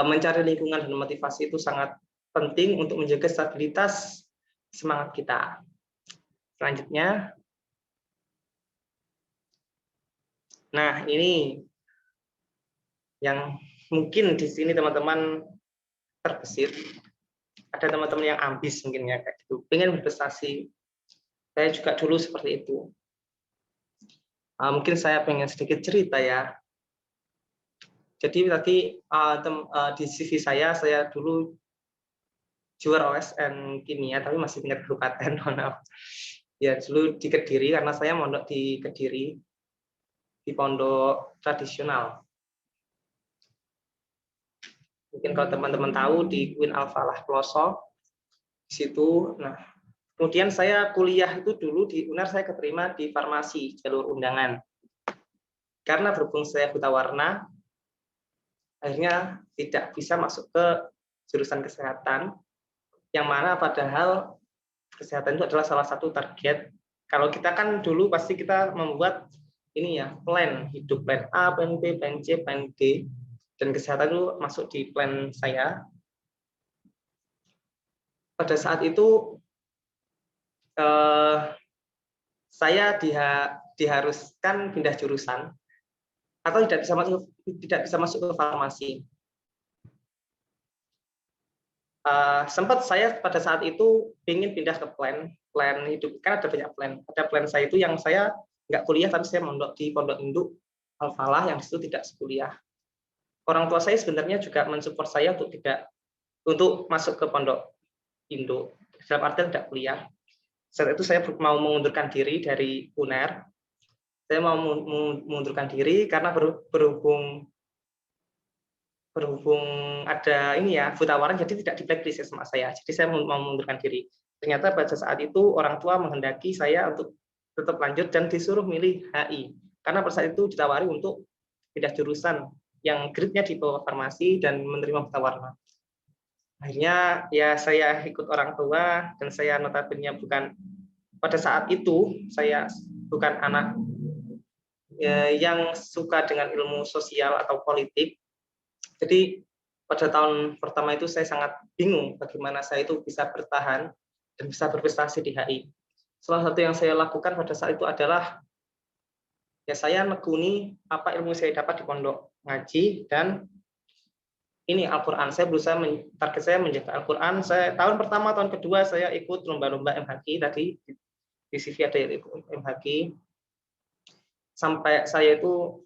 mencari lingkungan dan motivasi itu sangat penting untuk menjaga stabilitas semangat kita. Selanjutnya, nah ini yang mungkin di sini teman-teman terbesit. Ada teman-teman yang ambis mungkin ya kayak gitu, pengen berprestasi. Saya juga dulu seperti itu. Mungkin saya pengen sedikit cerita ya. Jadi tadi di CV saya dulu juara OSN kimia, tapi masih tingkat kabupaten. Ya dulu di Kediri karena saya mondok di Kediri di pondok tradisional. Mungkin kalau teman-teman tahu di UIN Al-Falah Ploso di situ. Nah, kemudian saya kuliah itu dulu di UNER, saya keterima di farmasi jalur undangan. Karena berhubung saya buta warna, akhirnya tidak bisa masuk ke jurusan kesehatan, yang mana padahal kesehatan itu adalah salah satu target. Kalau kita kan dulu pasti kita membuat ini ya, plan hidup, plan A, plan B, plan C, plan D, dan kesehatan itu masuk di plan saya. Pada saat itu saya diharuskan pindah jurusan atau tidak bisa masuk ke farmasi. Sempat saya pada saat itu ingin pindah ke plan hidup, kan ada banyak plan. Ada plan saya itu yang saya nggak kuliah tapi saya mondok di pondok induk Al-Falah yang itu tidak sekuliah. Orang tua saya sebenarnya juga mensupport saya untuk masuk ke pondok induk, dalam artian tidak kuliah. Saat itu saya mau mengundurkan diri dari UNER. Saya mau mengundurkan diri karena berhubung ada ini ya buta warna, jadi tidak di blacklist sama saya. Jadi saya mau mengundurkan diri. Ternyata pada saat itu orang tua menghendaki saya untuk tetap lanjut dan disuruh milih HI. Karena pada saat itu ditawari untuk pindah jurusan yang grade-nya di bawah farmasi dan menerima buta warna. Akhirnya ya saya ikut orang tua, dan saya notabene bukan, pada saat itu saya bukan anak yang suka dengan ilmu sosial atau politik. Jadi pada tahun pertama itu saya sangat bingung bagaimana saya itu bisa bertahan dan bisa berprestasi di HI. Salah satu yang saya lakukan pada saat itu adalah ya saya nekuni apa ilmu saya dapat di pondok ngaji, dan ini Al-Quran. Saya berusaha, target saya menjaga Al-Quran. Saya tahun pertama, tahun kedua saya ikut lomba-lomba MHQ, tadi di CV ada MHQ. Sampai saya itu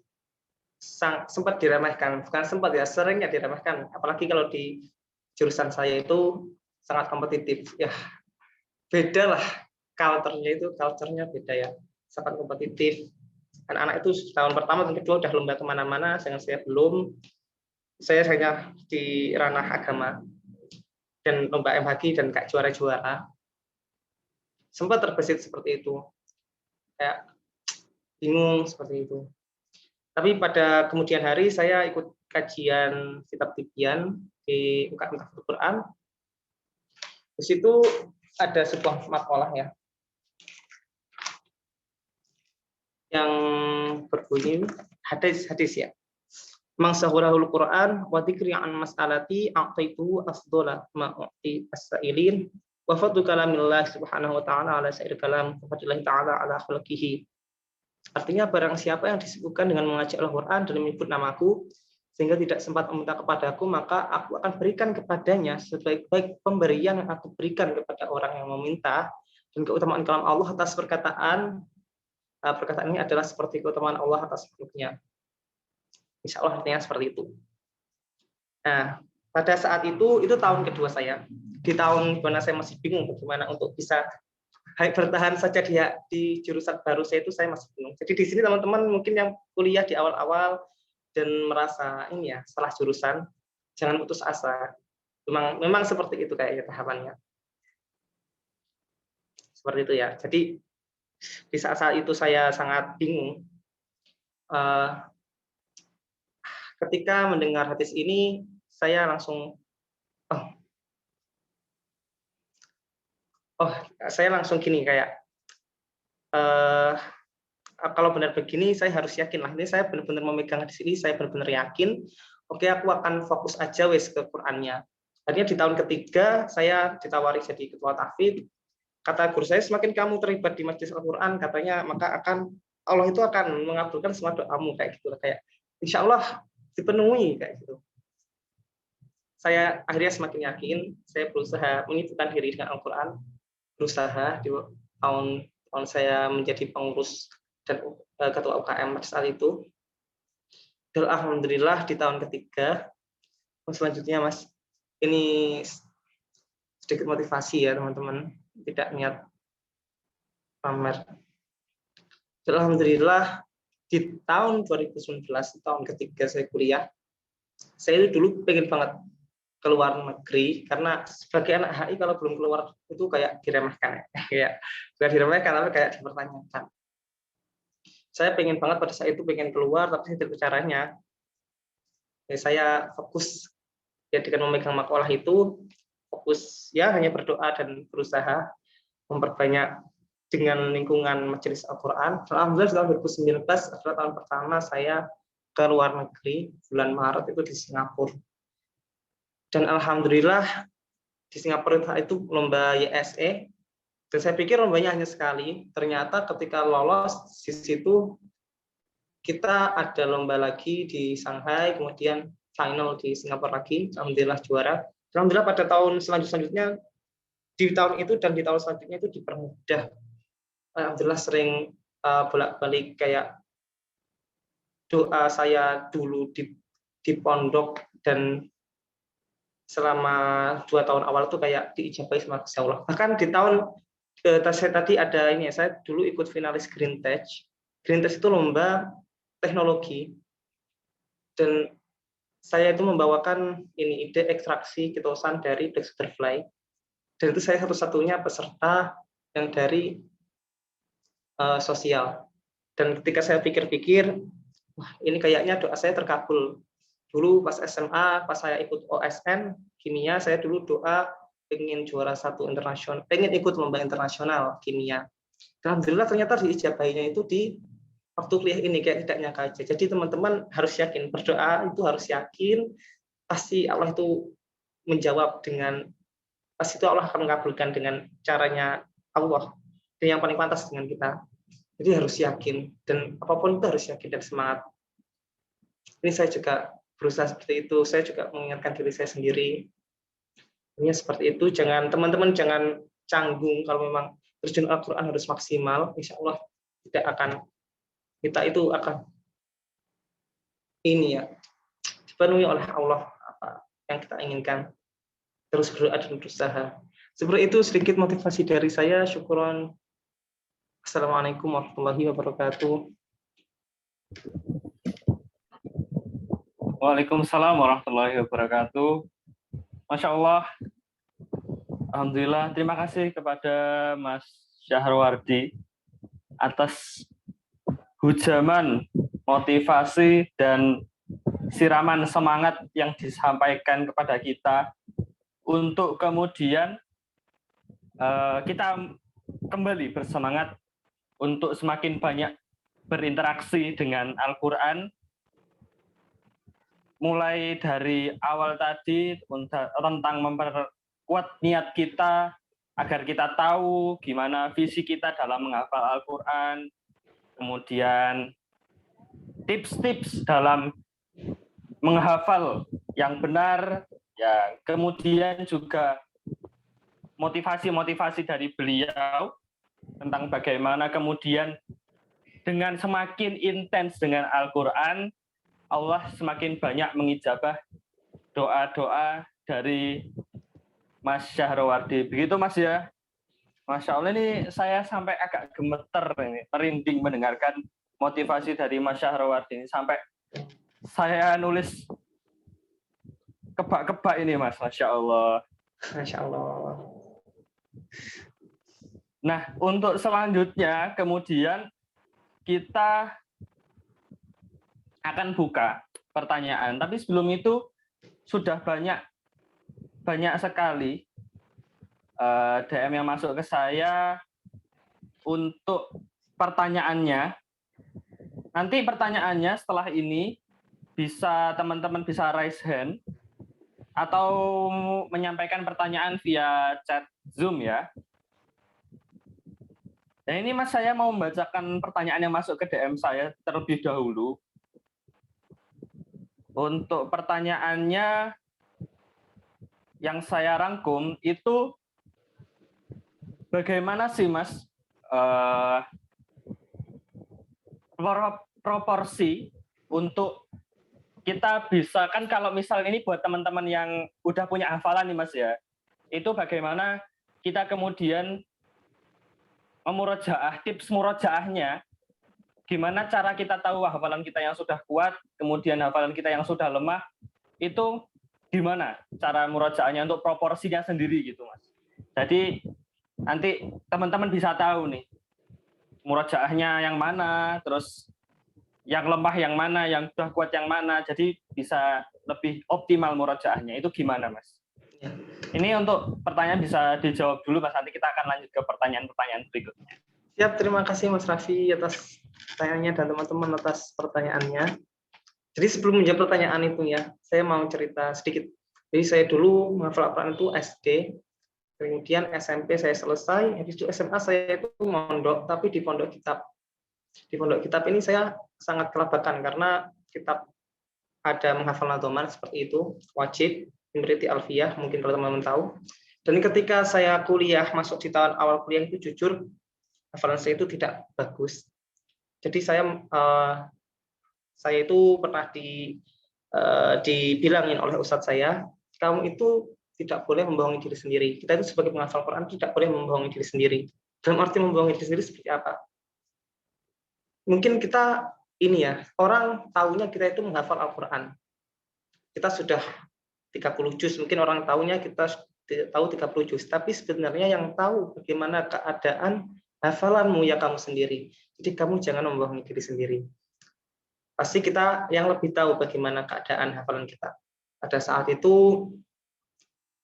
sempat diremehkan, bukan sempat ya, seringnya diremehkan. Apalagi kalau di jurusan saya itu sangat kompetitif. Ya beda lah, culture-nya beda ya, sangat kompetitif. Anak-anak itu tahun pertama, tahun kedua udah lomba kemana-mana, sedangkan saya belum. Saya hanya di ranah agama dan lomba MHQ dan kayak juara-juara. Sempat terbesit seperti itu, kayak bingung seperti itu. Tapi pada kemudian hari saya ikut kajian kitab tibian di UKM Tahfidzul Quran. Di situ ada sebuah makalah ya, yang berbunyi hadis ya. Man sahurahul Quran wa dzikri an mas'alati a'taitu afdhala ma u'ti as-sa'ilin wa fadlu kalamillah subhanahu wa ta'ala ala sa'ir kalam wa fadlillahi ta'ala ala khalqihi. Artinya barang siapa yang disibukkan dengan mengaji Al-Quran dan menyebut namaku sehingga tidak sempat meminta kepadaku, maka aku akan berikan kepadanya sebaik-baik pemberian yang aku berikan kepada orang yang meminta. Dan keutamaan kalam Allah atas perkataan ini adalah seperti keutamaan Allah atas makhluknya. Insya Allah artinya seperti itu. Nah, pada saat itu tahun kedua saya. Di tahun mana saya masih bingung bagaimana untuk bisa bertahan saja di jurusan baru saya itu, saya masih bingung. Jadi di sini teman-teman mungkin yang kuliah di awal-awal dan merasa ini ya salah jurusan, jangan putus asa. Memang seperti itu kayaknya tahapannya. Seperti itu ya. Jadi di saat itu saya sangat bingung. Ketika mendengar hadis ini, saya langsung saya langsung gini kayak kalau benar begini saya harus yakin lah, ini saya benar-benar memegang hadis ini, saya benar-benar yakin. Oke, aku akan fokus aja wes ke Qur'annya. Artinya di tahun ketiga saya ditawari jadi ketua tahfidz. Kata guru saya, semakin kamu terlibat di majelis Al-Qur'an, katanya maka Allah itu akan mengabulkan semua doamu, kayak gitu, kayak insya Allah dipenuhi kayak gitu. Saya akhirnya semakin yakin, saya berusaha menyibukkan diri dengan Al-Quran, berusaha di tahun saya menjadi pengurus dan ketua UKM saat itu. Dan alhamdulillah di tahun ketiga, selanjutnya Mas, ini sedikit motivasi ya teman-teman, tidak niat pamer. Dan alhamdulillah di tahun 2019, tahun ketiga saya kuliah, saya dulu pengen banget keluar negeri, karena sebagai anak HI kalau belum keluar itu kayak diremehkan ya. Bukan diremehkan, tapi kayak dipertanyakan. Saya pengen banget pada saat itu pengen keluar, tapi tidak caranya. Ya, saya fokus ya dengan memegang makalah itu, fokus ya hanya berdoa dan berusaha memperbanyak dengan lingkungan majelis Al-Quran. Alhamdulillah tahun 2019 adalah tahun pertama saya ke luar negeri, bulan Maret itu di Singapura. Dan alhamdulillah di Singapura itu lomba YSE. Dan saya pikir lombanya hanya sekali. Ternyata ketika lolos di situ kita ada lomba lagi di Shanghai, kemudian final di Singapura lagi. Alhamdulillah juara. Alhamdulillah pada tahun selanjutnya, di tahun itu dan di tahun selanjutnya itu dipermudah. Alhamdulillah sering bolak-balik kayak doa saya dulu di pondok, dan selama 2 tahun awal itu kayak diijabahi sama Gusti Allah. Bahkan di tahun saya tadi ada ini ya, saya dulu ikut finalis Green Tech. Green Tech itu lomba teknologi, dan saya itu membawakan ini ide ekstraksi ketosan dari Black Butterfly, dan itu saya satu-satunya peserta yang dari sosial. Dan ketika saya pikir-pikir, wah ini kayaknya doa saya terkabul. dulu pas SMA, pas saya ikut OSN kimia, saya dulu doa pengen juara 1 internasional, pengen ikut lomba internasional kimia. Alhamdulillah ternyata diijabahinya itu di waktu kuliah ini, kayak tidak nyangka aja. Jadi teman-teman harus yakin, berdoa itu harus yakin, pasti Allah itu menjawab dengan, pasti itu Allah akan mengabulkan dengan caranya Allah, dan yang paling pantas dengan kita. Jadi harus yakin, dan apapun itu harus yakin dan semangat. Ini saya juga berusaha seperti itu, saya juga mengingatkan diri saya sendiri. Ini seperti itu, teman-teman jangan canggung kalau memang terjun Al-Quran harus maksimal, insya Allah tidak akan, kita itu akan ini ya, dipenuhi oleh Allah apa yang kita inginkan. Terus berdoa dan berusaha. Seperti itu sedikit motivasi dari saya. Syukron. Assalamualaikum warahmatullahi wabarakatuh. Waalaikumsalam warahmatullahi wabarakatuh. Masya Allah. Alhamdulillah. Terima kasih kepada Mas Syahrowardi atas hujaman motivasi dan siraman semangat yang disampaikan kepada kita untuk kemudian kita kembali bersemangat untuk semakin banyak berinteraksi dengan Al-Quran, mulai dari awal tadi tentang memperkuat niat kita agar kita tahu gimana visi kita dalam menghafal Al-Quran, kemudian tips-tips dalam menghafal yang benar, ya, kemudian juga motivasi-motivasi dari beliau tentang bagaimana kemudian dengan semakin intens dengan Al-Quran, Allah semakin banyak mengijabah doa-doa dari Mas Syahrowardi. Begitu Mas ya. Masya Allah, ini saya sampai agak gemeter ini, merinding mendengarkan motivasi dari Mas Syahrowardi ini, sampai saya nulis kebak-kebak ini Mas, Masya Allah. Masya Allah. Nah, untuk selanjutnya kemudian kita akan buka pertanyaan. Tapi sebelum itu sudah banyak sekali DM yang masuk ke saya untuk pertanyaannya. Nanti pertanyaannya setelah ini bisa teman-teman bisa raise hand atau menyampaikan pertanyaan via chat Zoom ya. Dan ini Mas, saya mau membacakan pertanyaan yang masuk ke DM saya terlebih dahulu. Untuk pertanyaannya yang saya rangkum itu, bagaimana sih Mas proporsi untuk kita bisa, kan kalau misal ini buat teman-teman yang udah punya hafalan nih Mas ya, itu bagaimana kita kemudian memurojaah, tips murojaahnya, gimana cara kita tahu hafalan kita yang sudah kuat, kemudian hafalan kita yang sudah lemah, itu gimana cara murojaahnya untuk proporsinya sendiri gitu Mas. Jadi nanti teman-teman bisa tahu nih, murojaahnya yang mana, terus yang lemah yang mana, yang sudah kuat yang mana, jadi bisa lebih optimal murojaahnya. Itu gimana Mas? Ya. Ini untuk pertanyaan bisa dijawab dulu Mas, nanti kita akan lanjut ke pertanyaan-pertanyaan berikutnya. Siap, terima kasih Mas Raffi atas pertanyaannya dan teman-teman atas pertanyaannya. Jadi sebelum menjawab pertanyaan itu ya, saya mau cerita sedikit. Jadi saya dulu menghafal Al-Quran itu SD, kemudian SMP saya selesai, habis itu SMA saya itu mondok, tapi di pondok kitab. Di pondok kitab ini saya sangat kelabakan karena kitab ada menghafal nadhoman seperti itu, wajib, Imriti Alfiyah, mungkin kalau teman-teman tahu. Dan ketika saya kuliah, masuk di tahun awal kuliah itu jujur, hafalan saya itu tidak bagus. Jadi saya itu pernah dibilangin oleh ustadz saya, kamu itu tidak boleh membohongi diri sendiri. Kita itu sebagai penghafal Quran tidak boleh membohongi diri sendiri. Dalam arti membohongi diri sendiri seperti apa? Mungkin kita ini ya, orang tahunya kita itu menghafal Al-Quran. Kita sudah 30 juz, mungkin orang tahunya kita tahu 30 juz, tapi sebenarnya yang tahu bagaimana keadaan hafalanmu ya kamu sendiri. Jadi kamu jangan membohongi diri sendiri. pasti kita yang lebih tahu bagaimana keadaan hafalan kita. Pada saat itu,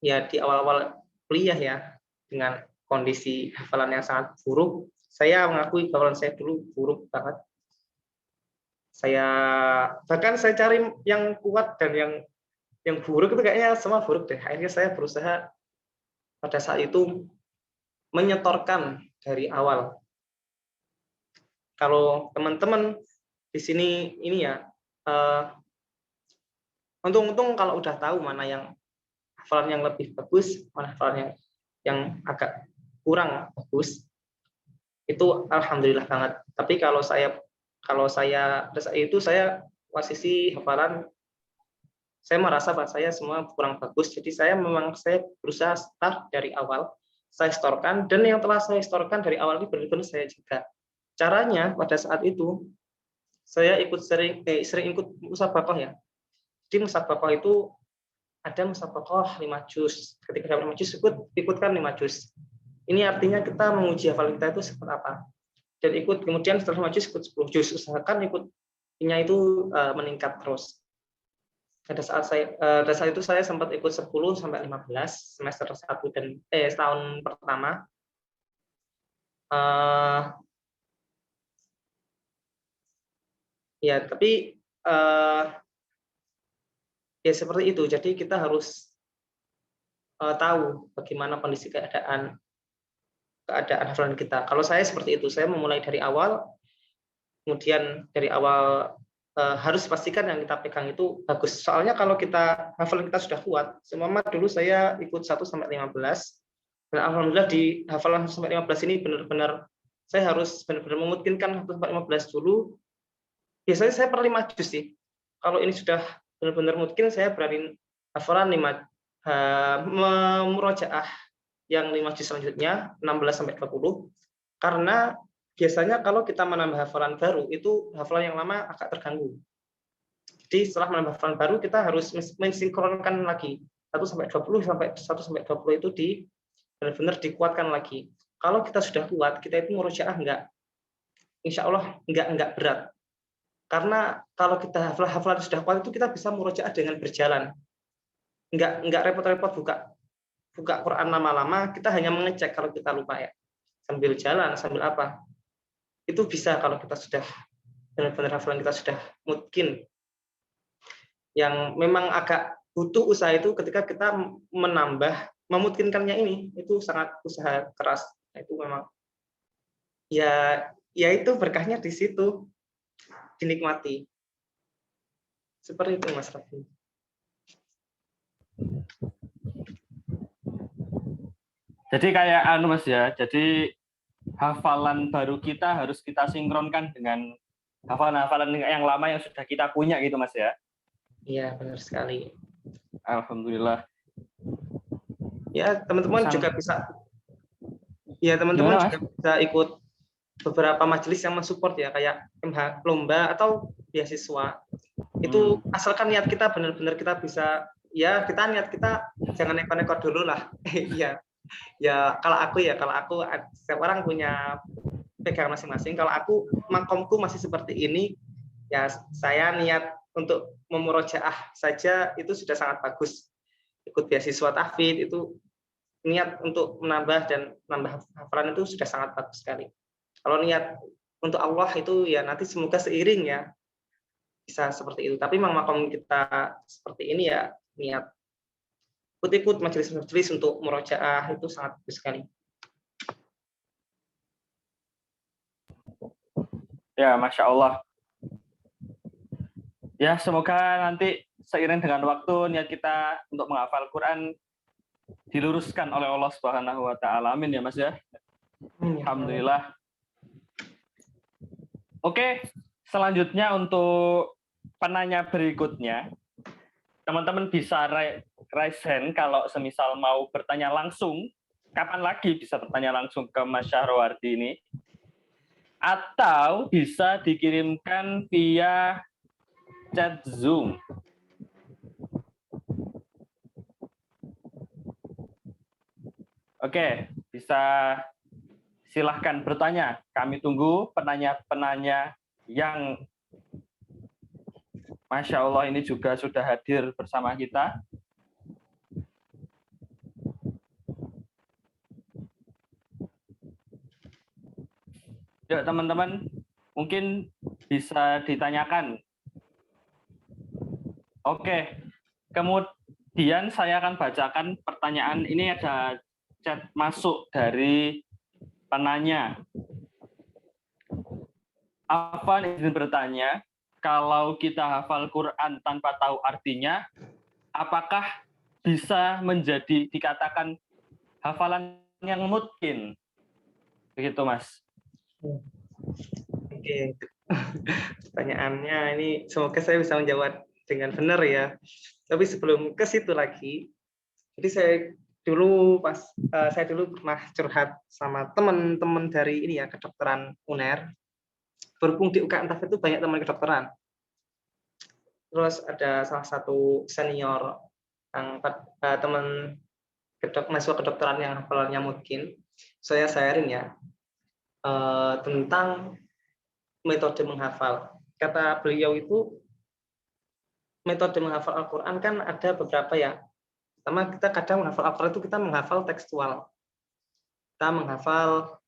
ya di awal-awal kuliah ya, dengan kondisi hafalan yang sangat buruk, saya mengakui hafalan saya dulu buruk banget. Bahkan saya cari yang kuat dan yang buruk itu kayaknya semua buruk deh. Akhirnya saya berusaha pada saat itu menyetorkan dari awal. Kalau teman-teman di sini ini ya, untung-untung kalau udah tahu mana yang hafalan yang lebih bagus, mana hafalan yang agak kurang bagus, itu alhamdulillah banget. Tapi kalau saya itu saya posisi hafalan, saya merasa bahwa saya semua kurang bagus. Jadi saya berusaha start dari awal, saya setorkan, dan yang telah saya setorkan dari awal ini benar-benar saya jaga. Caranya pada saat itu saya sering ikut musabaqah ya. Di musabaqah itu ada musabaqah 5 juz. Ketika dapat 5 juz ikutkan 5 juz. Ini artinya kita menguji hafalan kita itu seperti apa. Dan kemudian setelah 5 juz ikut 10 juz. Usahakan ikutnya itu meningkat terus. Pada saat itu saya sempat ikut 10 sampai 15 semester 1 dan tahun pertama. Ya, tapi ya seperti itu. Jadi kita harus tahu bagaimana kondisi keadaan hafalan kita. Kalau saya seperti itu, saya memulai dari awal, kemudian dari awal harus pastikan yang kita pegang itu bagus. Soalnya kalau hafalan kita sudah kuat, semua dulu saya ikut 1 sampai 15, dan alhamdulillah di hafalan 1 sampai 15 ini benar-benar saya harus benar-benar memutkinkan 1 sampai 15 dulu. Biasanya saya per 5 juz sih. Kalau ini sudah benar-benar mungkin saya berani hafalan 5 murojaah yang 5 juz selanjutnya 16 sampai 20, karena biasanya kalau kita menambah hafalan baru itu hafalan yang lama agak terganggu. Jadi setelah menambah hafalan baru kita harus mensinkronkan lagi 1 sampai 20 sampai 1 sampai 20 itu benar-benar dikuatkan lagi. Kalau kita sudah kuat, kita itu murojaah insya Allah enggak berat. Karena kalau kita hafalan sudah kuat itu kita bisa murojaah dengan berjalan. Enggak repot-repot buka Quran lama-lama, kita hanya mengecek kalau kita lupa ya. Sambil jalan, sambil apa. Itu bisa kalau kita sudah benar-benar hafalan kita sudah mungkin. Yang memang agak butuh usaha itu ketika kita memutkinkannya ini, itu sangat usaha keras. Itu memang ya itu berkahnya di situ, dinikmati. Seperti itu Mas Raffi. Jadi kayak Mas ya, jadi hafalan baru kita harus kita sinkronkan dengan hafalan-hafalan yang lama yang sudah kita punya gitu Mas ya. Iya, benar sekali. Alhamdulillah. Ya, teman-teman juga bisa. Ya, teman-teman juga bisa ikut beberapa majelis yang mensupport ya, kayak lomba atau beasiswa. Itu asalkan niat kita benar-benar kita bisa, ya niat kita jangan neko-neko dulu lah. Iya. Ya kalau aku setiap orang punya pegangan masing-masing. Kalau aku makomku masih seperti ini, ya saya niat untuk memurojaah saja itu sudah sangat bagus. Ikut beasiswa tahfidz itu niat untuk menambah dan nambah hafalan itu sudah sangat bagus sekali. Kalau niat untuk Allah itu ya nanti semoga seiring ya bisa seperti itu. Tapi memang makom kita seperti ini ya niat ikut majelis-majelis untuk murojaah itu sangat bagus sekali. Ya, Masya Allah. Ya, semoga nanti seiring dengan waktu niat kita untuk menghafal Quran diluruskan oleh Allah Subhanahu wa taala. Amin ya, Mas ya. Alhamdulillah. Oke, selanjutnya untuk penanya berikutnya. Teman-teman bisa raise hand kalau semisal mau bertanya langsung. Kapan lagi bisa bertanya langsung ke Mas Syahrowardi ini? Atau bisa dikirimkan via chat Zoom. Oke, bisa silahkan bertanya. Kami tunggu penanya-penanya yang Masya Allah, ini juga sudah hadir bersama kita. Ya, teman-teman, mungkin bisa ditanyakan. Oke, kemudian saya akan bacakan pertanyaan. Ini ada chat masuk dari penanya. Afan izin bertanya, kalau kita hafal Quran tanpa tahu artinya, apakah bisa dikatakan hafalan yang mungkin? Begitu, Mas. Oke, pertanyaannya ini semoga saya bisa menjawab dengan benar ya. Tapi sebelum ke situ lagi, jadi saya dulu pernah curhat sama teman-teman dari ini ya, kedokteran UNER. Berhubung di UKM TAF itu banyak teman kedokteran. Terus ada salah satu senior yang teman mahasiswa kedokteran yang hafalannya mungkin, saya sharing ya tentang metode menghafal. Kata beliau itu metode menghafal Al-Quran kan ada beberapa ya. Pertama, kita kadang menghafal Al-Quran itu kita menghafal tekstual. Kita menghafal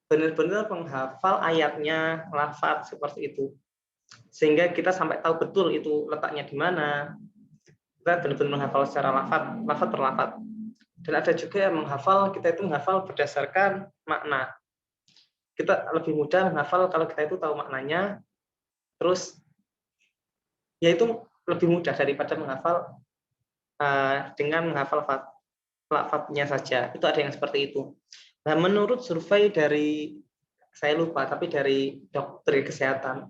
benar-benar menghafal ayatnya, lafaz seperti itu. Sehingga kita sampai tahu betul itu letaknya di mana. Kita benar-benar menghafal secara lafaz per lafaz. Dan ada juga yang menghafal, kita itu menghafal berdasarkan makna. Kita lebih mudah menghafal kalau kita itu tahu maknanya, terus ya itu lebih mudah daripada menghafal dengan menghafal lafaznya saja. Itu ada yang seperti itu. Nah, menurut survei dari, saya lupa, tapi dari dokter kesehatan,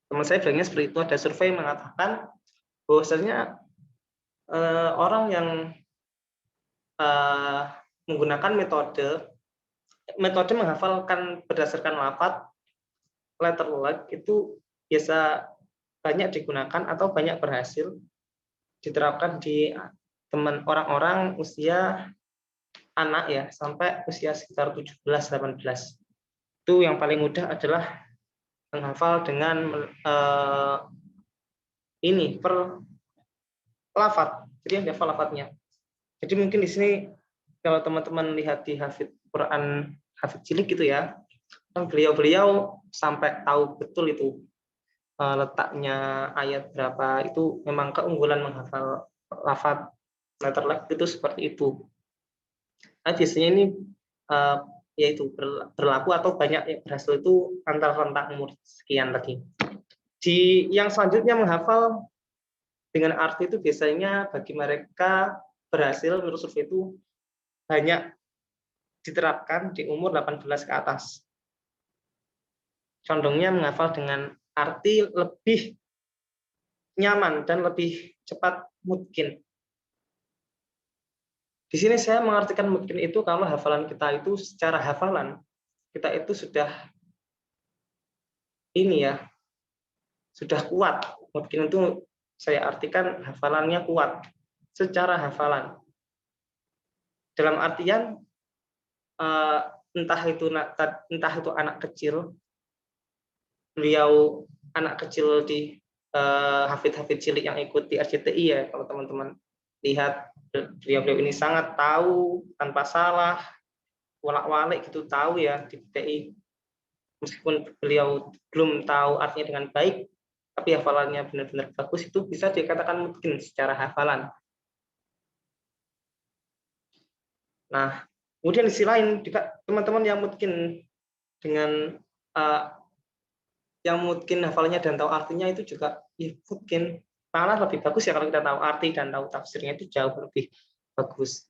teman saya bilangnya seperti itu, ada survei mengatakan bahwasanya orang yang menggunakan metode menghafalkan berdasarkan lafaz letter luck itu biasa banyak digunakan atau banyak berhasil diterapkan di orang-orang usia anak ya sampai usia sekitar 17-18. Itu yang paling mudah adalah menghafal dengan ini per lafaz. Jadi yang dihafal lafaznya. Jadi mungkin di sini kalau teman-teman lihat di hafid Quran hafid cilik gitu ya, kan beliau sampai tahu betul itu letaknya ayat berapa. Itu memang keunggulan menghafal lafaz letter luck itu seperti itu. Nah, biasanya ini yaitu berlaku atau banyak yang berhasil itu antara rentang umur sekian lagi. Di yang selanjutnya menghafal dengan arti itu biasanya bagi mereka berhasil menurut survei itu banyak diterapkan di umur 18 ke atas. Condongnya menghafal dengan arti lebih nyaman dan lebih cepat mungkin. Di sini saya mengartikan mungkin itu kalau hafalan kita itu secara hafalan kita itu sudah ini ya, sudah kuat. Mungkin itu saya artikan hafalannya kuat secara hafalan. Dalam artian entah itu anak kecil, beliau anak kecil di hafid-hafid cilik yang ikut di RCTI ya, kalau teman-teman lihat beliau ini sangat tahu tanpa salah, walak-walik gitu tahu ya di PTI. Meskipun beliau belum tahu artinya dengan baik, tapi hafalannya benar-benar bagus, itu bisa dikatakan mungkin secara hafalan. Nah, kemudian di sisi lain juga teman-teman yang mungkin dengan yang mungkin hafalannya dan tahu artinya itu juga ya, mungkin malah lebih bagus ya kalau kita tahu arti dan tahu tafsirnya itu jauh lebih bagus.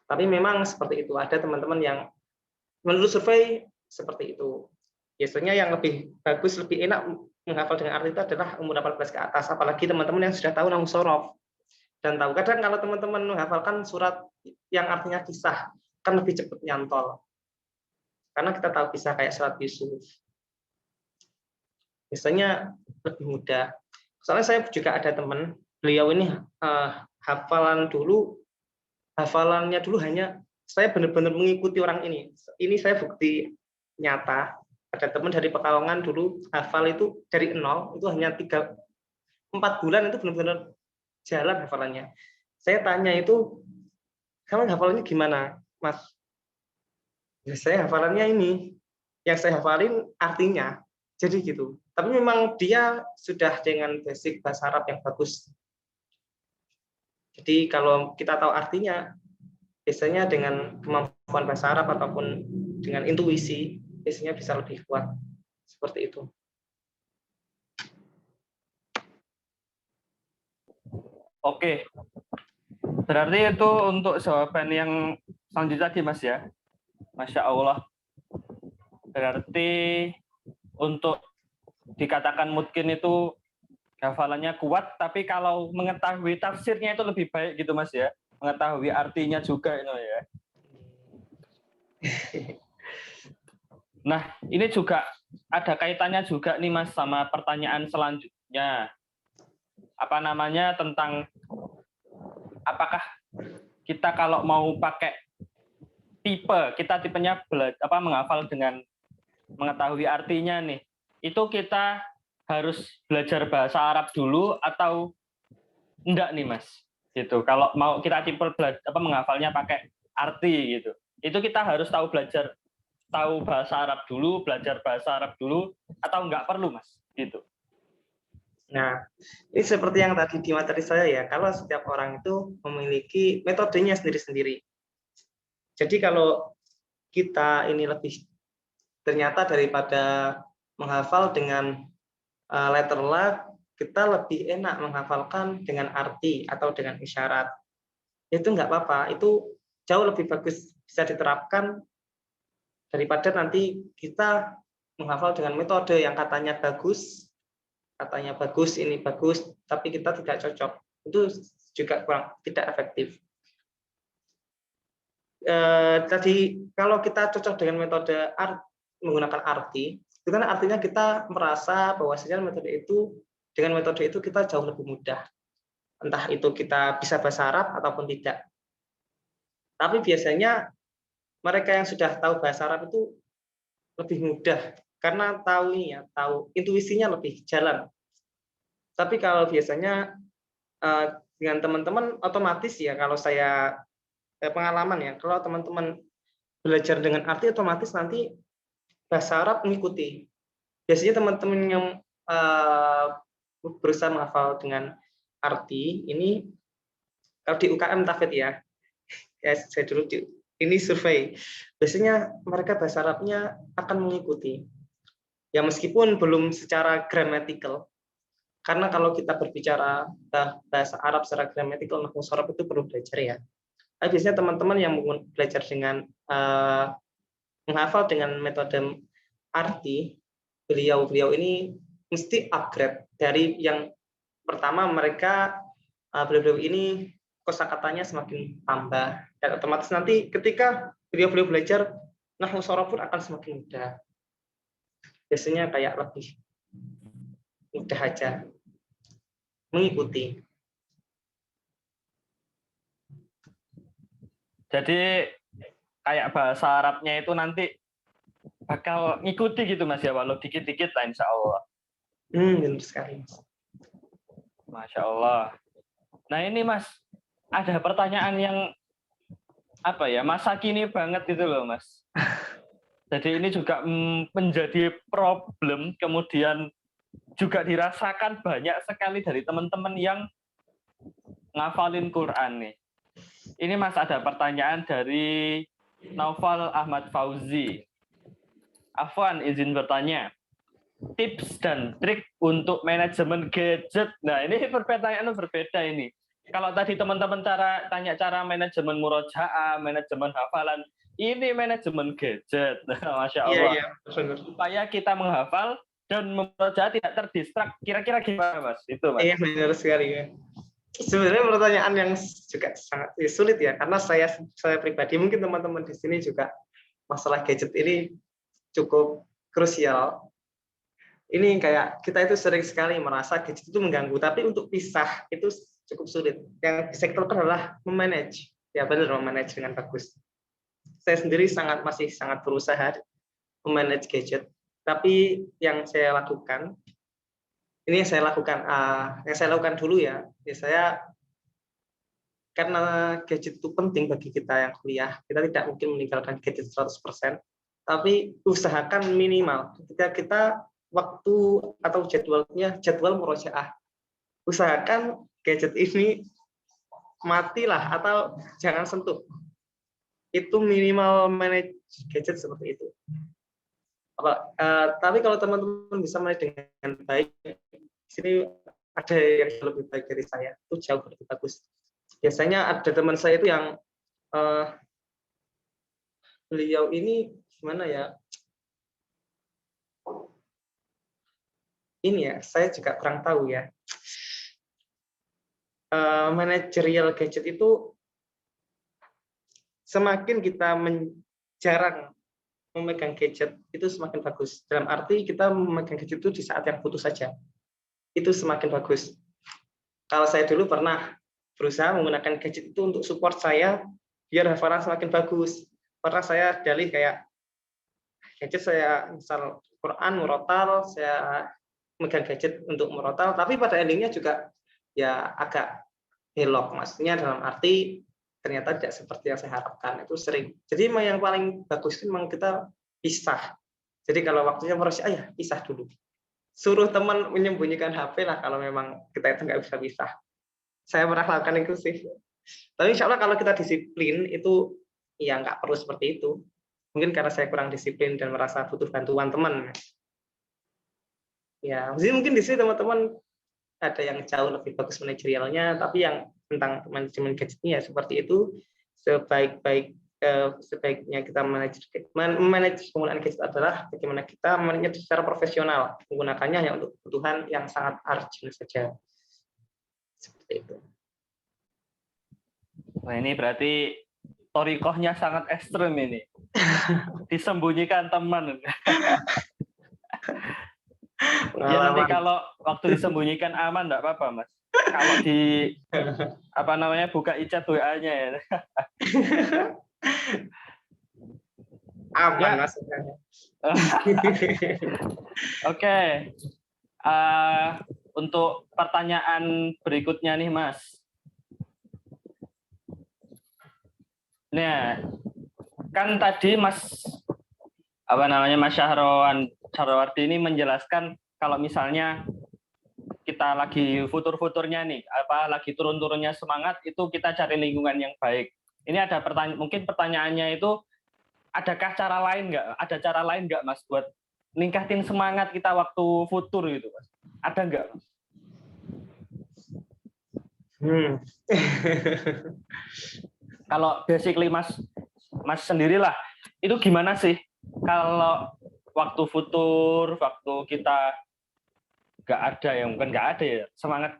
Tapi memang seperti itu, ada teman-teman yang menurut survei seperti itu. Biasanya yang lebih bagus, lebih enak menghafal dengan arti itu adalah umur 18 ke atas, apalagi teman-teman yang sudah tahu nahwu shorof dan tahu. Kadang kalau teman-teman menghafalkan surat yang artinya kisah kan lebih cepat nyantol. Karena kita tahu kisah kayak surat Yusuf. Biasanya lebih mudah. Soalnya saya juga ada teman, beliau ini hafalannya dulu hanya saya benar-benar mengikuti orang ini. Ini saya bukti nyata. Ada teman dari Pekalongan dulu hafal itu dari 0 itu hanya 4 4 bulan itu benar-benar jalan hafalannya. Saya tanya itu, kamu hafalannya gimana, Mas? Ya, saya hafalannya ini, yang saya hafalin artinya, jadi gitu. Tapi memang dia sudah dengan basic bahasa Arab yang bagus. Jadi kalau kita tahu artinya, biasanya dengan kemampuan bahasa Arab ataupun dengan intuisi, biasanya bisa lebih kuat. Seperti itu. Oke, berarti itu untuk jawaban yang selanjutnya tadi Mas ya. Masya Allah. Berarti untuk dikatakan mungkin itu hafalannya kuat, tapi kalau mengetahui tafsirnya itu lebih baik gitu Mas ya. Mengetahui artinya juga itu ya. Nah, ini juga ada kaitannya juga nih Mas sama pertanyaan selanjutnya. Apa namanya tentang apakah kita kalau mau pakai kita tipenya menghafal dengan mengetahui artinya nih, itu kita harus belajar bahasa Arab dulu atau enggak nih Mas? Gitu. Kalau mau kita tipe menghafalnya pakai arti gitu, itu kita harus tahu bahasa Arab dulu, belajar bahasa Arab dulu, atau enggak perlu Mas? Gitu. Nah, ini seperti yang tadi di materi saya ya, kalau setiap orang itu memiliki metodenya sendiri-sendiri. Jadi kalau kita ini lebih ternyata daripada menghafal dengan letter luck, kita lebih enak menghafalkan dengan arti atau dengan isyarat. Itu nggak apa-apa, itu jauh lebih bagus bisa diterapkan daripada nanti kita menghafal dengan metode yang katanya bagus, ini bagus, tapi kita tidak cocok. Itu juga kurang tidak efektif. Tadi kalau kita cocok dengan metode menggunakan arti, itu kan artinya kita merasa bahwasanya dengan metode itu kita jauh lebih mudah. Entah itu kita bisa bahasa Arab ataupun tidak. Tapi biasanya mereka yang sudah tahu bahasa Arab itu lebih mudah karena tahu intuisinya lebih jalan. Tapi kalau biasanya dengan teman-teman otomatis ya, kalau saya pengalaman ya, kalau teman-teman belajar dengan arti otomatis nanti bahasa Arab mengikuti. Biasanya teman-teman yang berusaha menghafal dengan arti ini, kalau di UKM Tafid ya, saya dulu ini survei, biasanya mereka bahasa Arabnya akan mengikuti. Ya meskipun belum secara gramatikal, karena kalau kita berbicara bahasa Arab secara gramatikal, nahwu sharaf itu perlu belajar ya. Tapi biasanya teman-teman yang belajar dengan menghafal dengan metode arti, beliau ini mesti upgrade dari yang pertama. Mereka beliau ini kosakatanya semakin tambah, dan otomatis nanti ketika beliau belajar nahwu sharaf pun akan semakin mudah. Biasanya kayak lebih mudah aja mengikuti. Jadi kayak bahasa Arabnya itu nanti bakal ngikuti gitu Mas ya, walau dikit-dikit lah insya Allah. Benar sekali. Masya Allah. Nah ini Mas, ada pertanyaan yang masa kini banget itu loh Mas. Jadi ini juga menjadi problem, kemudian juga dirasakan banyak sekali dari teman-teman yang ngafalin Quran nih. Ini Mas ada pertanyaan dari Naufal Ahmad Fauzi. Afwan izin bertanya, tips dan trik untuk manajemen gadget. Nah ini pertanyaan berbeda ini. Kalau tadi teman-teman tanya cara manajemen murojaah, manajemen hafalan, ini manajemen gadget. Nah, Masya Allah. Iya, supaya kita menghafal dan murojaah tidak terdistrak. Kira-kira gimana Mas? Itu Mas. Iya benar sekali ya. Sebenarnya pertanyaan yang juga sangat sulit ya, karena saya pribadi, mungkin teman-teman di sini juga masalah gadget ini cukup krusial. Ini kayak kita itu sering sekali merasa gadget itu mengganggu, tapi untuk pisah itu cukup sulit. Yang bisa kita lakukan adalah memanage, ya benar, memanage dengan bagus. Saya sendiri masih sangat berusaha memanage gadget, tapi yang saya lakukan ini yang saya lakukan dulu ya. Saya karena gadget itu penting bagi kita yang kuliah, kita tidak mungkin meninggalkan gadget 100%, tapi usahakan minimal ketika kita waktu atau jadwal murojaah, usahakan gadget ini matilah atau jangan sentuh. Itu minimal manage gadget seperti itu. Tapi kalau teman-teman bisa manage dengan baik, di sini ada yang lebih baik dari saya, itu jauh lebih bagus. Biasanya ada teman saya itu yang beliau ini gimana ya? Ini ya, saya juga kurang tahu ya. Manajerial gadget itu semakin kita jarang memegang gadget itu semakin bagus. Dalam arti kita memegang gadget itu di saat yang butuh saja. Itu semakin bagus. Kalau saya dulu pernah berusaha menggunakan gadget itu untuk support saya biar hafalan semakin bagus. Pernah saya dalih kayak gadget saya misal Quran murotal, saya megang gadget untuk murotal, tapi pada endingnya juga ya agak belok. Maksudnya dalam arti ternyata tidak seperti yang saya harapkan. Itu sering. Jadi yang paling bagus itu memang kita pisah. Jadi kalau waktunya murojaah ya pisah dulu. Suruh teman menyembunyikan HP lah kalau memang kita itu nggak bisa pisah. Saya pernah lakukan itu sih. Tapi insya Allah kalau kita disiplin itu ya nggak perlu seperti itu. Mungkin karena saya kurang disiplin dan merasa butuh bantuan teman. Ya, mungkin di sini teman-teman ada yang jauh lebih bagus manajerialnya, tapi yang tentang manajemen gadgetnya ya seperti itu. Sebaiknya kita manage penggunaan gadget adalah bagaimana kita manage secara profesional, menggunakannya hanya untuk kebutuhan yang sangat urgent saja. Seperti itu. Nah, ini berarti thoriqohnya sangat ekstrem ini. Disembunyikan teman. Ya nanti kalau waktu disembunyikan aman enggak apa-apa, Mas. Kalau buka iChat WA-nya ya. Aman, ya. Mas. Oke. Untuk pertanyaan berikutnya nih, Mas. Nah, kan tadi Mas Syahrawardi ini menjelaskan kalau misalnya kita lagi futur-futurnya nih, lagi turun-turunnya semangat, itu kita cari lingkungan yang baik. Ini ada mungkin pertanyaannya itu, adakah cara lain nggak? Ada cara lain nggak, Mas, buat ningkatin semangat kita waktu futur gitu, Mas? Ada nggak, Mas? Kalau basically Mas sendirilah, itu gimana sih kalau waktu futur, waktu kita nggak ada ya, mungkin nggak ada ya, semangat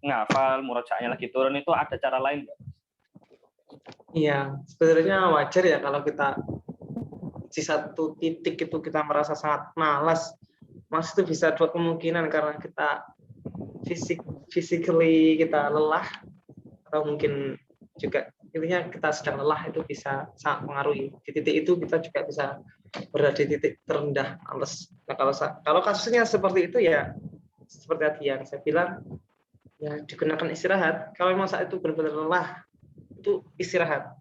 ngafal, murojaahnya lagi turun, itu ada cara lain nggak? Iya, sebenarnya wajar ya kalau kita di satu titik itu kita merasa sangat malas. Mas itu bisa dua kemungkinan, karena kita physically kita lelah, atau mungkin juga intinya kita sedang lelah, itu bisa sangat mengaruhi. Di titik itu kita juga bisa berada di titik terendah, males. Nah, kalau kasusnya seperti itu ya seperti tadi yang saya bilang, ya digunakan istirahat. Kalau memang saat itu benar-benar lelah, itu istirahat.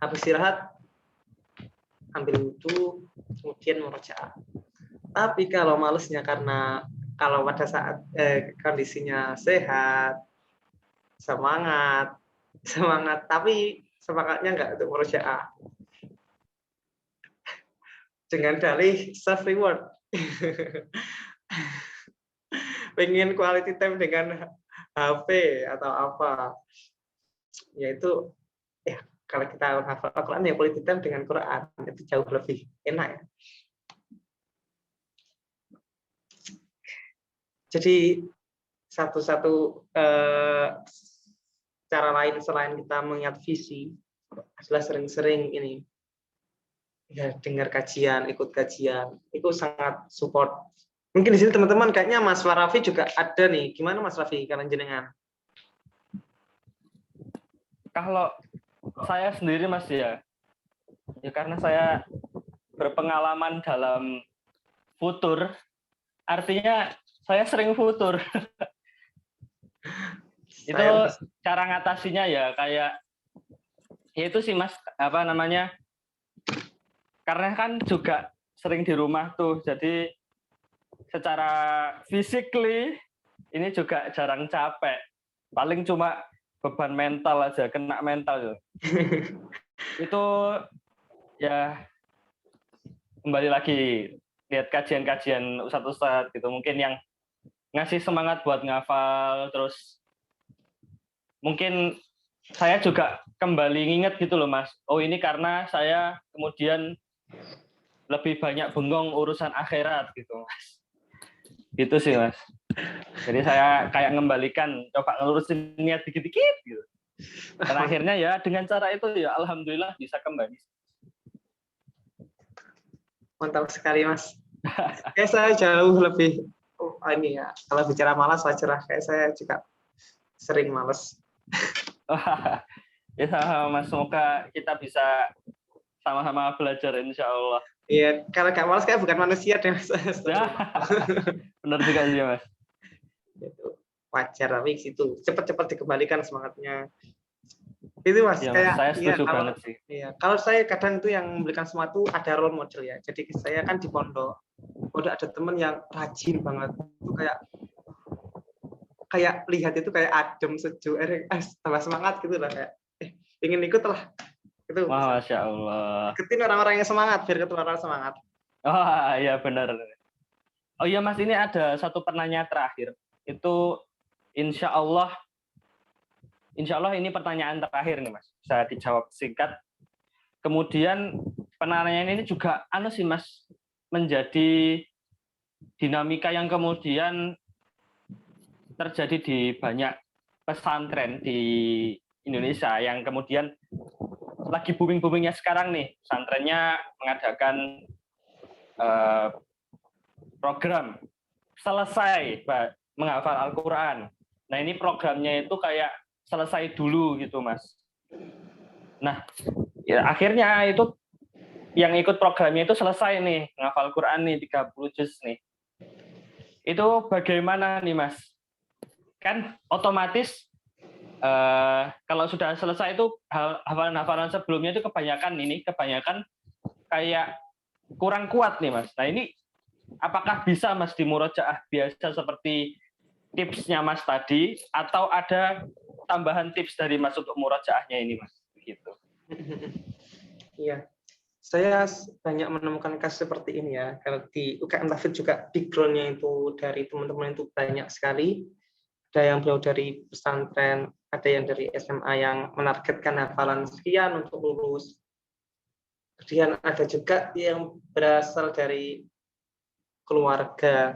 Habis istirahat, ambil wudhu, kemudian murojaah. Tapi kalau malesnya karena kalau pada saat kondisinya sehat, semangat, tapi semangatnya enggak untuk murojaah. Dengan dalih self reward. Pengen quality time dengan HP atau apa. Yaitu kalau kita hafal Al-Quran ya quality time dengan Quran, itu jauh lebih enak ya. Jadi satu-satu cara lain selain kita mengingat visi adalah sering-sering ini ya, dengar kajian, ikut kajian, itu sangat support. Mungkin di sini teman-teman kayaknya Mas Raffi juga ada nih. Gimana Mas Raffi kalian jenengan? Kalau saya sendiri, Mas, ya karena saya berpengalaman dalam futur, artinya saya sering futur. Itu Saya cara ngatasinya ya kayak ya itu sih Mas, apa namanya? Karena kan juga sering di rumah tuh, jadi secara physically ini juga jarang capek. Paling cuma beban mental aja, kena mental. Itu ya kembali lagi lihat kajian-kajian ustadz-ustadz gitu, mungkin yang ngasih semangat buat ngafal, terus mungkin saya juga kembali nginget gitu loh Mas, oh ini karena saya kemudian lebih banyak bengong urusan akhirat gitu Mas. Gitu sih Mas. Jadi saya kayak ngembalikan, coba ngelurusin niat dikit-dikit gitu. Dan akhirnya ya dengan cara itu ya alhamdulillah bisa kembali. mantap sekali Mas. Kayak saya jauh lebih ini ya. Kalau bicara malas wajar lah. Kayak saya juga sering malas. Ya sama Mas, semoga kita bisa sama-sama belajar insya Allah. Iya, kalau nggak malas kayak bukan manusia deh Mas. Benar juga sih Mas. Itu wajar, tapi situ cepat-cepat dikembalikan semangatnya. Itu Mas, Ya, Mas, kayak saya setuju kalau, banget sih. iya, kalau saya kadang itu yang memberikan sesuatu ada role model ya. Jadi saya kan di pondok, udah ada temen yang rajin banget. Itu kayak lihat itu kayak adem sejuk, tambah semangat gitu lah kayak ingin ikut lah. Itu Wah, Masya Allah. ikutin orang-orang yang semangat biar ketemu orang semangat. Oh iya benar. Oh iya Mas, ini ada satu pertanyaan terakhir. Itu insya Allah ini pertanyaan terakhir nih Mas. Bisa dijawab singkat. Kemudian pertanyaan ini juga sih Mas, menjadi dinamika yang kemudian terjadi di banyak pesantren di Indonesia yang kemudian lagi booming-boomingnya sekarang nih. Pesantrennya mengadakan program selesai menghafal Al-Quran. Nah ini programnya itu kayak selesai dulu gitu Mas. Nah ya, akhirnya itu yang ikut programnya itu selesai nih, menghafal Quran nih 30 juz nih. Itu bagaimana nih Mas? Kan otomatis kalau sudah selesai itu hafalan-hafalan sebelumnya itu kebanyakan kayak kurang kuat nih Mas. Nah ini apakah bisa Mas di murojaah biasa seperti tipsnya Mas tadi, atau ada tambahan tips dari Mas untuk murojaahnya ini Mas? Begitu. Iya, saya banyak menemukan kasus seperti ini ya. Kalau di UKM Tahfidz juga background-nya itu dari teman-teman itu banyak sekali. Ada yang beliau dari pesantren, ada yang dari SMA yang menargetkan hafalan sekian untuk lulus. Kemudian ada juga yang berasal dari keluarganya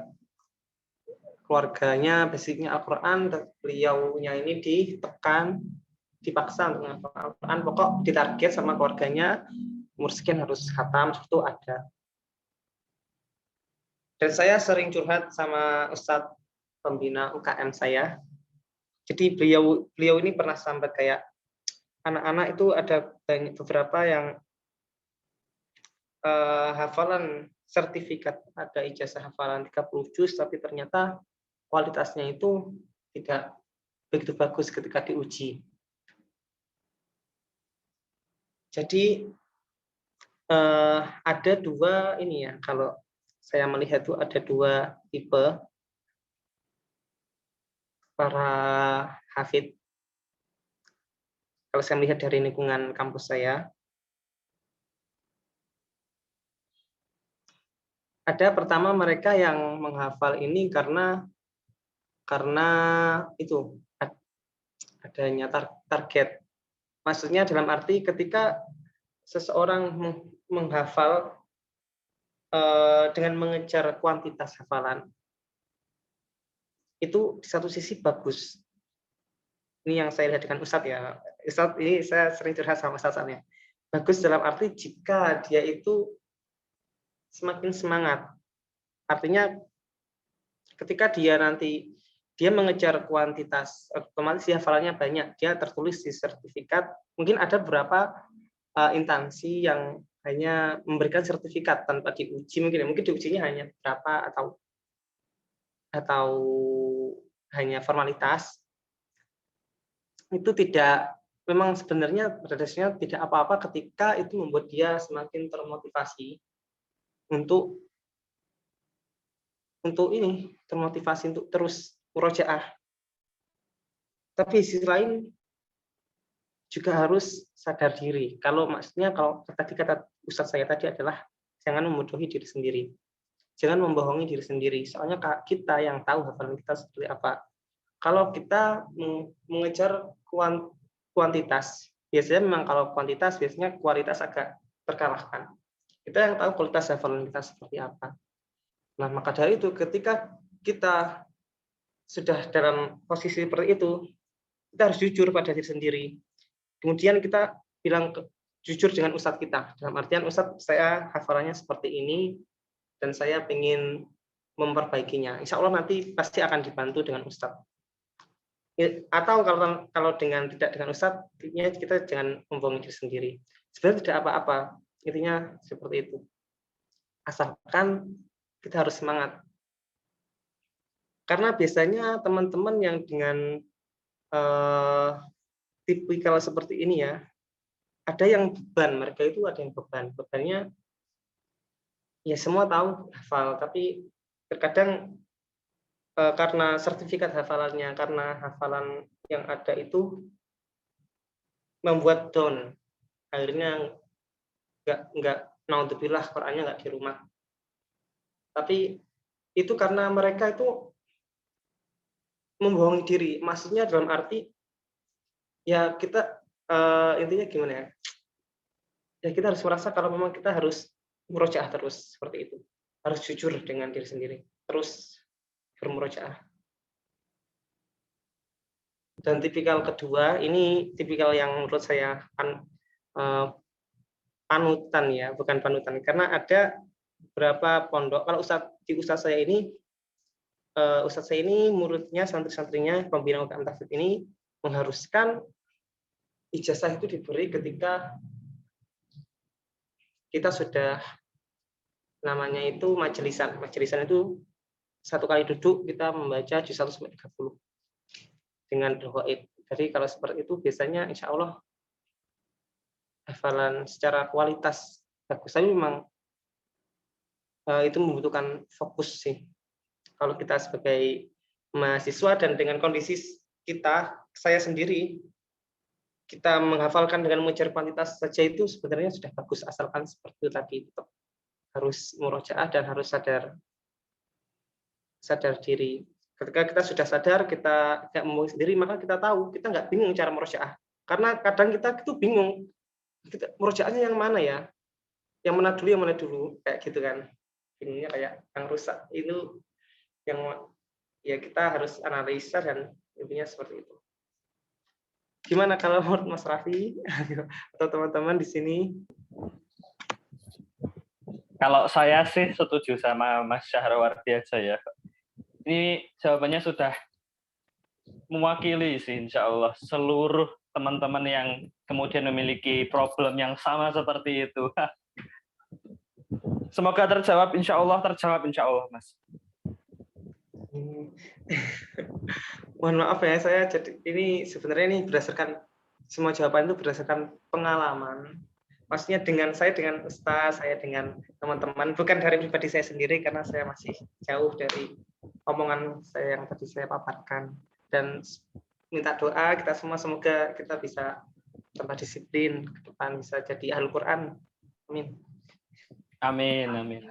basicnya Al-Quran, dan beliaunya ini dipaksa untuk menghafal Al-Quran, pokok ditarget sama keluarganya umur sekian harus khatam, itu ada. Dan saya sering curhat sama Ustadz pembina UKM saya. Jadi beliau ini pernah sampai kayak anak-anak itu ada beberapa yang hafalan sertifikat, ada ijazah hafalan 30 juz, tapi ternyata kualitasnya itu tidak begitu bagus ketika diuji. Jadi ada dua ini ya, kalau saya melihat itu ada dua tipe para hafid. Kalau saya melihat dari lingkungan kampus saya, ada pertama mereka yang menghafal ini karena itu adanya target. Maksudnya dalam arti ketika seseorang menghafal dengan mengejar kuantitas hafalan, itu di satu sisi bagus. Ini yang saya lihat dengan Ustadz ya. Ustadz ini saya sering curhat sama Ustadz-nya. Bagus dalam arti jika dia itu semakin semangat. Artinya ketika dia mengejar kuantitas, otomatis hafalannya banyak, dia tertulis di sertifikat. Mungkin ada beberapa instansi yang hanya memberikan sertifikat tanpa diuji, mungkin diujinya hanya berapa atau atau hanya formalitas, itu tidak, memang sebenarnya pada dasarnya tidak apa-apa ketika itu membuat dia semakin termotivasi untuk termotivasi untuk terus murojaah. Tapi di sisi lain juga harus sadar diri. Kalau maksudnya, kalau tadi kata Ustadz saya tadi adalah jangan membodohi diri sendiri. Jangan membohongi diri sendiri. Soalnya kita yang tahu hafalan kita seperti apa. Kalau kita mengejar kuantitas, biasanya memang kalau kuantitas, biasanya kualitas agak terkalahkan. Kita yang tahu kualitas hafalan kita seperti apa. Nah, maka dari itu ketika kita sudah dalam posisi seperti itu, kita harus jujur pada diri sendiri. Kemudian kita bilang jujur dengan ustadz kita. Dalam artian, ustadz, saya hafalannya seperti ini, dan saya ingin memperbaikinya. Insya Allah nanti pasti akan dibantu dengan ustadz. Atau kalau tidak dengan ustadz, kita jangan membohongi diri sendiri. Sebenarnya tidak apa-apa, intinya seperti itu. Asalkan kita harus semangat. Karena biasanya teman-teman yang dengan tipikal seperti ini ya, ada yang beban, mereka itu ada yang bebannya ya semua tahu hafal, tapi terkadang karena sertifikat hafalannya, karena hafalan yang ada itu membuat down, akhirnya nggak naudzubillah, Qur'annya nggak di rumah. Tapi itu karena mereka itu membohongi diri, maksudnya dalam arti ya kita intinya gimana ya? Ya kita harus merasa kalau memang kita harus murojaah terus seperti itu, harus jujur dengan diri sendiri, terus bermurojaah. Dan tipikal kedua, ini tipikal yang menurut saya panutan ya, bukan panutan, karena ada beberapa pondok. Kalau ustadz saya ini muridnya, santri-santrinya pembina UKM Tahfidz ini mengharuskan ijazah itu diberi ketika kita sudah namanya itu majelisan. Majelisan itu satu kali duduk kita membaca juz 1 sampai 30 dengan ghaib. Jadi kalau seperti itu biasanya insya Allah hafalan secara kualitas bagus. Tapi memang itu membutuhkan fokus sih. Kalau kita sebagai mahasiswa dan dengan kondisi kita, saya sendiri, kita menghafalkan dengan mengejar kuantitas saja itu sebenarnya sudah bagus, asalkan seperti itu tadi, tetap harus murojaah dan harus sadar diri. Ketika kita sudah sadar, kita tidak membohongi sendiri, maka kita tahu, kita nggak bingung cara murojaah. Karena kadang kita itu bingung, murojaahnya yang mana ya? Yang mana dulu, kayak gitu kan. Bingungnya kayak yang rusak. Itu yang ya kita harus analisa dan intinya seperti itu. Gimana kalau menurut Mas Raffi atau teman-teman di sini? Kalau saya sih setuju sama Mas Syahrawardi aja ya. Ini jawabannya sudah mewakili sih insya Allah seluruh teman-teman yang kemudian memiliki problem yang sama seperti itu. Semoga terjawab insya Allah Mas. Mohon maaf ya, saya jadi ini sebenarnya ini berdasarkan semua jawaban itu berdasarkan pengalaman. Maksudnya dengan Ustaz, saya dengan teman-teman, bukan dari pribadi saya sendiri karena saya masih jauh dari omongan saya yang tadi saya paparkan. Dan minta doa kita semua semoga kita bisa tambah disiplin ke depan, bisa jadi ahlul Quran. Amin. Amin.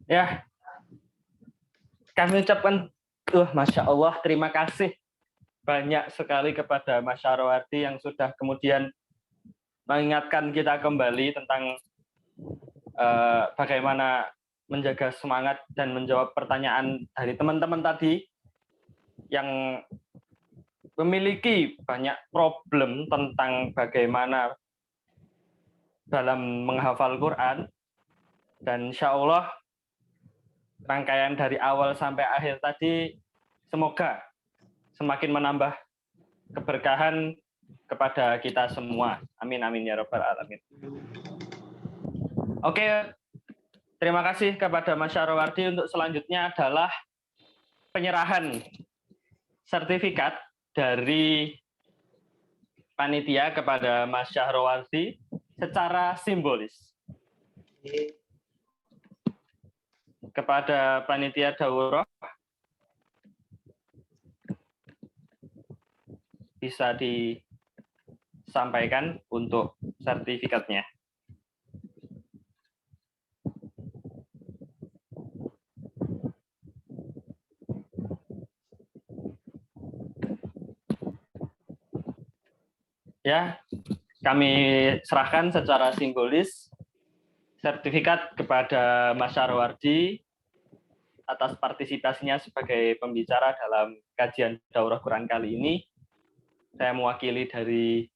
Ya, kami ucapkan Masya Allah, terima kasih banyak sekali kepada Mas Syahrawardi yang sudah kemudian mengingatkan kita kembali tentang bagaimana menjaga semangat dan menjawab pertanyaan dari teman-teman tadi yang memiliki banyak problem tentang bagaimana dalam menghafal Quran. Dan insya Allah rangkaian dari awal sampai akhir tadi semoga semakin menambah keberkahan kepada kita semua. Amin ya rabbal alamin. Oke, Terima kasih kepada Mas Syahrowardi. Untuk selanjutnya adalah penyerahan sertifikat dari panitia kepada Mas Syahrowardi secara simbolis. Kepada panitia daurah bisa disampaikan untuk sertifikatnya. Ya, kami serahkan secara simbolis sertifikat kepada Mas Syahrowardi atas partisipasinya sebagai pembicara dalam kajian daurah Quran kali ini. Saya mewakili dari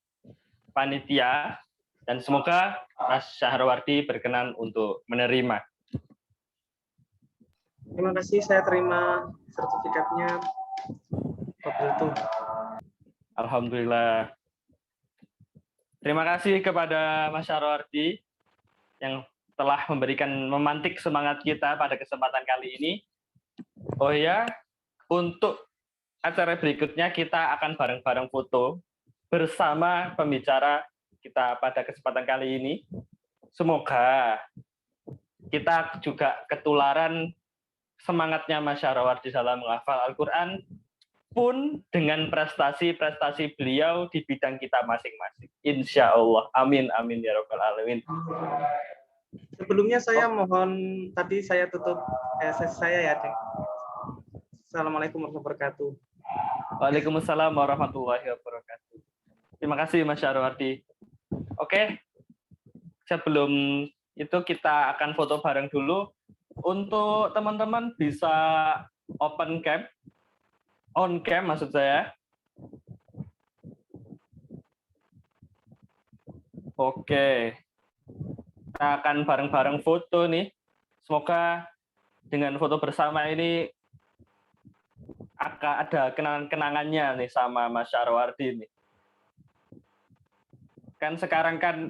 panitia dan semoga Mas Syahrowardi berkenan untuk menerima. Terima kasih, saya terima sertifikatnya. Alhamdulillah. Terima kasih kepada Mas Syahrowardi yang telah memantik semangat kita pada kesempatan kali ini. Oh ya, untuk acara berikutnya kita akan bareng-bareng foto bersama pembicara kita pada kesempatan kali ini. Semoga kita juga ketularan semangatnya Mas Syahrowardi dalam menghafal Al-Quran, pun dengan prestasi-prestasi beliau di bidang kita masing-masing. Insya Allah. Amin, amin ya Rabbal Alamin. Sebelumnya saya mohon, tadi saya tutup sesi saya ya, Deng. Assalamualaikum warahmatullahi wabarakatuh. Waalaikumsalam warahmatullahi wabarakatuh. Terima kasih Mas Syahrowardi. Oke, sebelum itu kita akan foto bareng dulu. Untuk teman-teman bisa open cam, on cam maksud saya. Oke, kita akan bareng-bareng foto nih. Semoga dengan foto bersama ini akan ada kenangan-kenangannya nih sama Mas Syahrowardi nih. Kan sekarang kan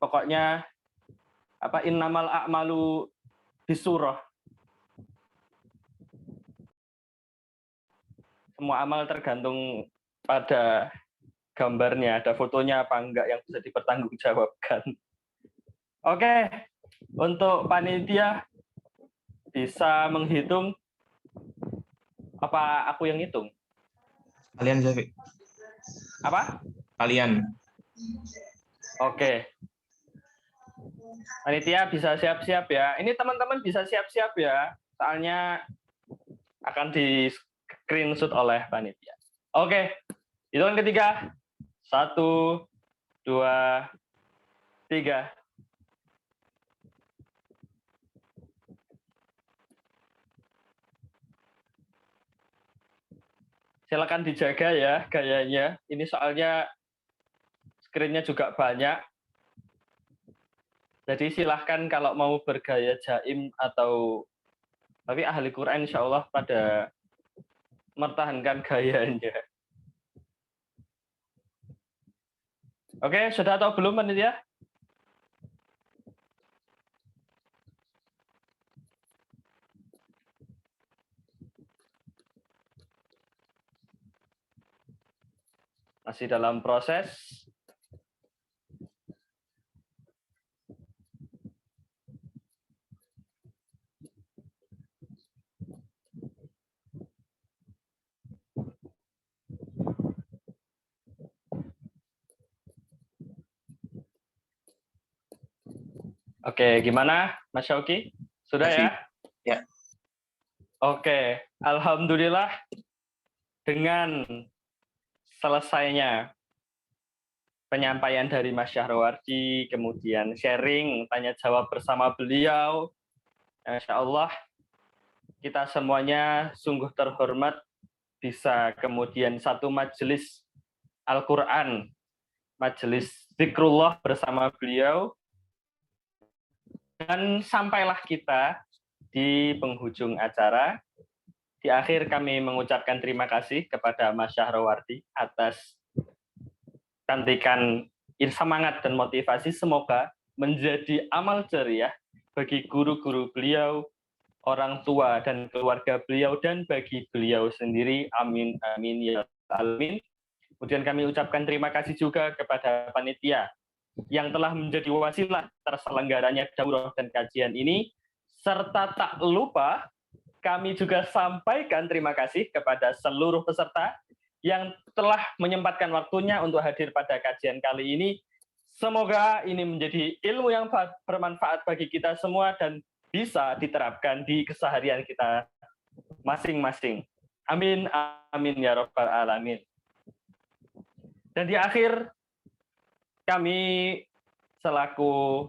pokoknya innamal a'malu bisurah. Semua amal tergantung pada gambarnya, ada fotonya apa enggak yang bisa dipertanggungjawabkan. Oke, untuk panitia bisa menghitung apa aku yang hitung? Kalian, Zafi. Apa? Kalian. Oke. Panitia bisa siap-siap ya. Ini teman-teman bisa siap-siap ya. Soalnya akan di screenshot oleh panitia. Oke. Hitungan ketiga. 1, 2, 3. Silakan dijaga ya gayanya. Ini soalnya screen-nya juga banyak. Jadi silahkan kalau mau bergaya jaim atau tapi ahli Quran insya Allah pada mempertahankan gayanya. Oke, sudah atau belum panitia? Masih dalam proses. Oke, gimana Mas Syauki? Sudah ya? Ya. Oke, alhamdulillah dengan selesainya penyampaian dari Mas Syahrowardi, kemudian sharing, tanya jawab bersama beliau. Insya Allah kita semuanya sungguh terhormat bisa kemudian satu majelis Al-Quran, majelis zikrullah bersama beliau. Dan sampailah kita di penghujung acara. Di akhir kami mengucapkan terima kasih kepada Mas Syahrowardi atas cantikan semangat dan motivasi. Semoga menjadi amal jariah bagi guru-guru beliau, orang tua dan keluarga beliau, dan bagi beliau sendiri. Amin, amin, ya alamin. Kemudian kami ucapkan terima kasih juga kepada panitia yang telah menjadi wasilah terselenggaranya daurah dan kajian ini, serta tak lupa kami juga sampaikan terima kasih kepada seluruh peserta yang telah menyempatkan waktunya untuk hadir pada kajian kali ini. Semoga ini menjadi ilmu yang bermanfaat bagi kita semua dan bisa diterapkan di keseharian kita masing-masing. Amin, amin, ya rabbal alamin. Dan di akhir, kami selaku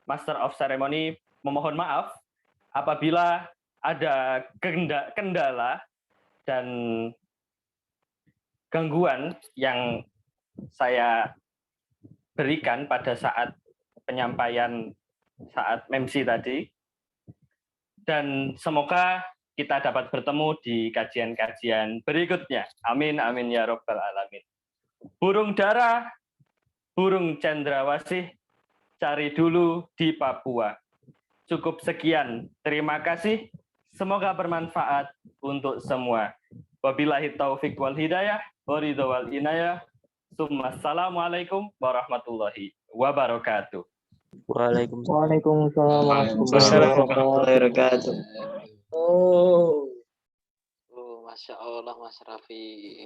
Master of Ceremony memohon maaf apabila ada kendala dan gangguan yang saya berikan pada saat penyampaian saat MC tadi. Dan semoga kita dapat bertemu di kajian-kajian berikutnya. Amin, amin, ya rabbal alamin. Burung dara, burung cendrawasih, cari dulu di Papua. Cukup sekian. Terima kasih. Semoga bermanfaat untuk semua. Wabillahi taufik wal hidayah, waridho wal inayah. Assalamualaikum warahmatullahi wabarakatuh. Waalaikumsalam Wassalamualaikum warahmatullahi wabarakatuh. Masya Allah, Mas Raffi.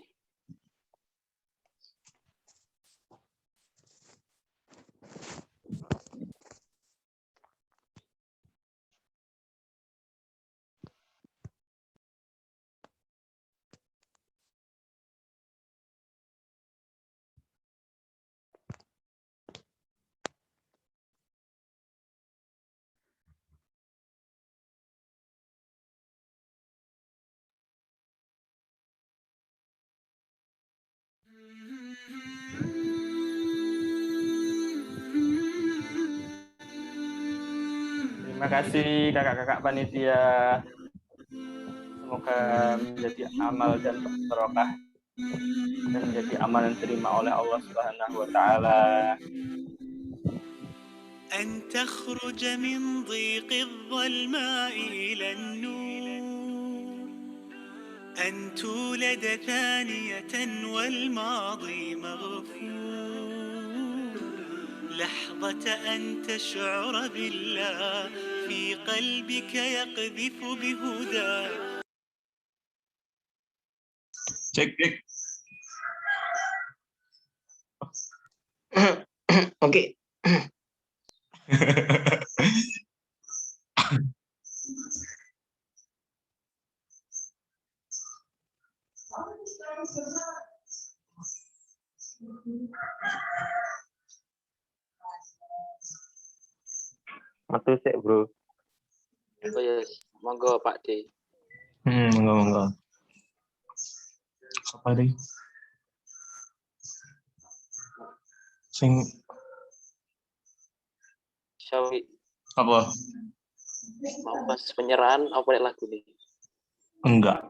Terima kasih kakak-kakak panitia. Semoga menjadi amal dan barokah dan menjadi amal yang diterima oleh Allah Subhanahu wa taala. أن تخرج من ضيق الظلماء إلى النور، أن تولد ثانية والماضي مغفور، لحظة أن تشعر بالله في قلبك يقذف بهداه. Cek. Oke. Matur sik, Bro. Oh yes, monggo Pak D. Monggo. Apa deh? Sing Syawi, apa? mau pas penyerahan apa lagu nih? Enggak.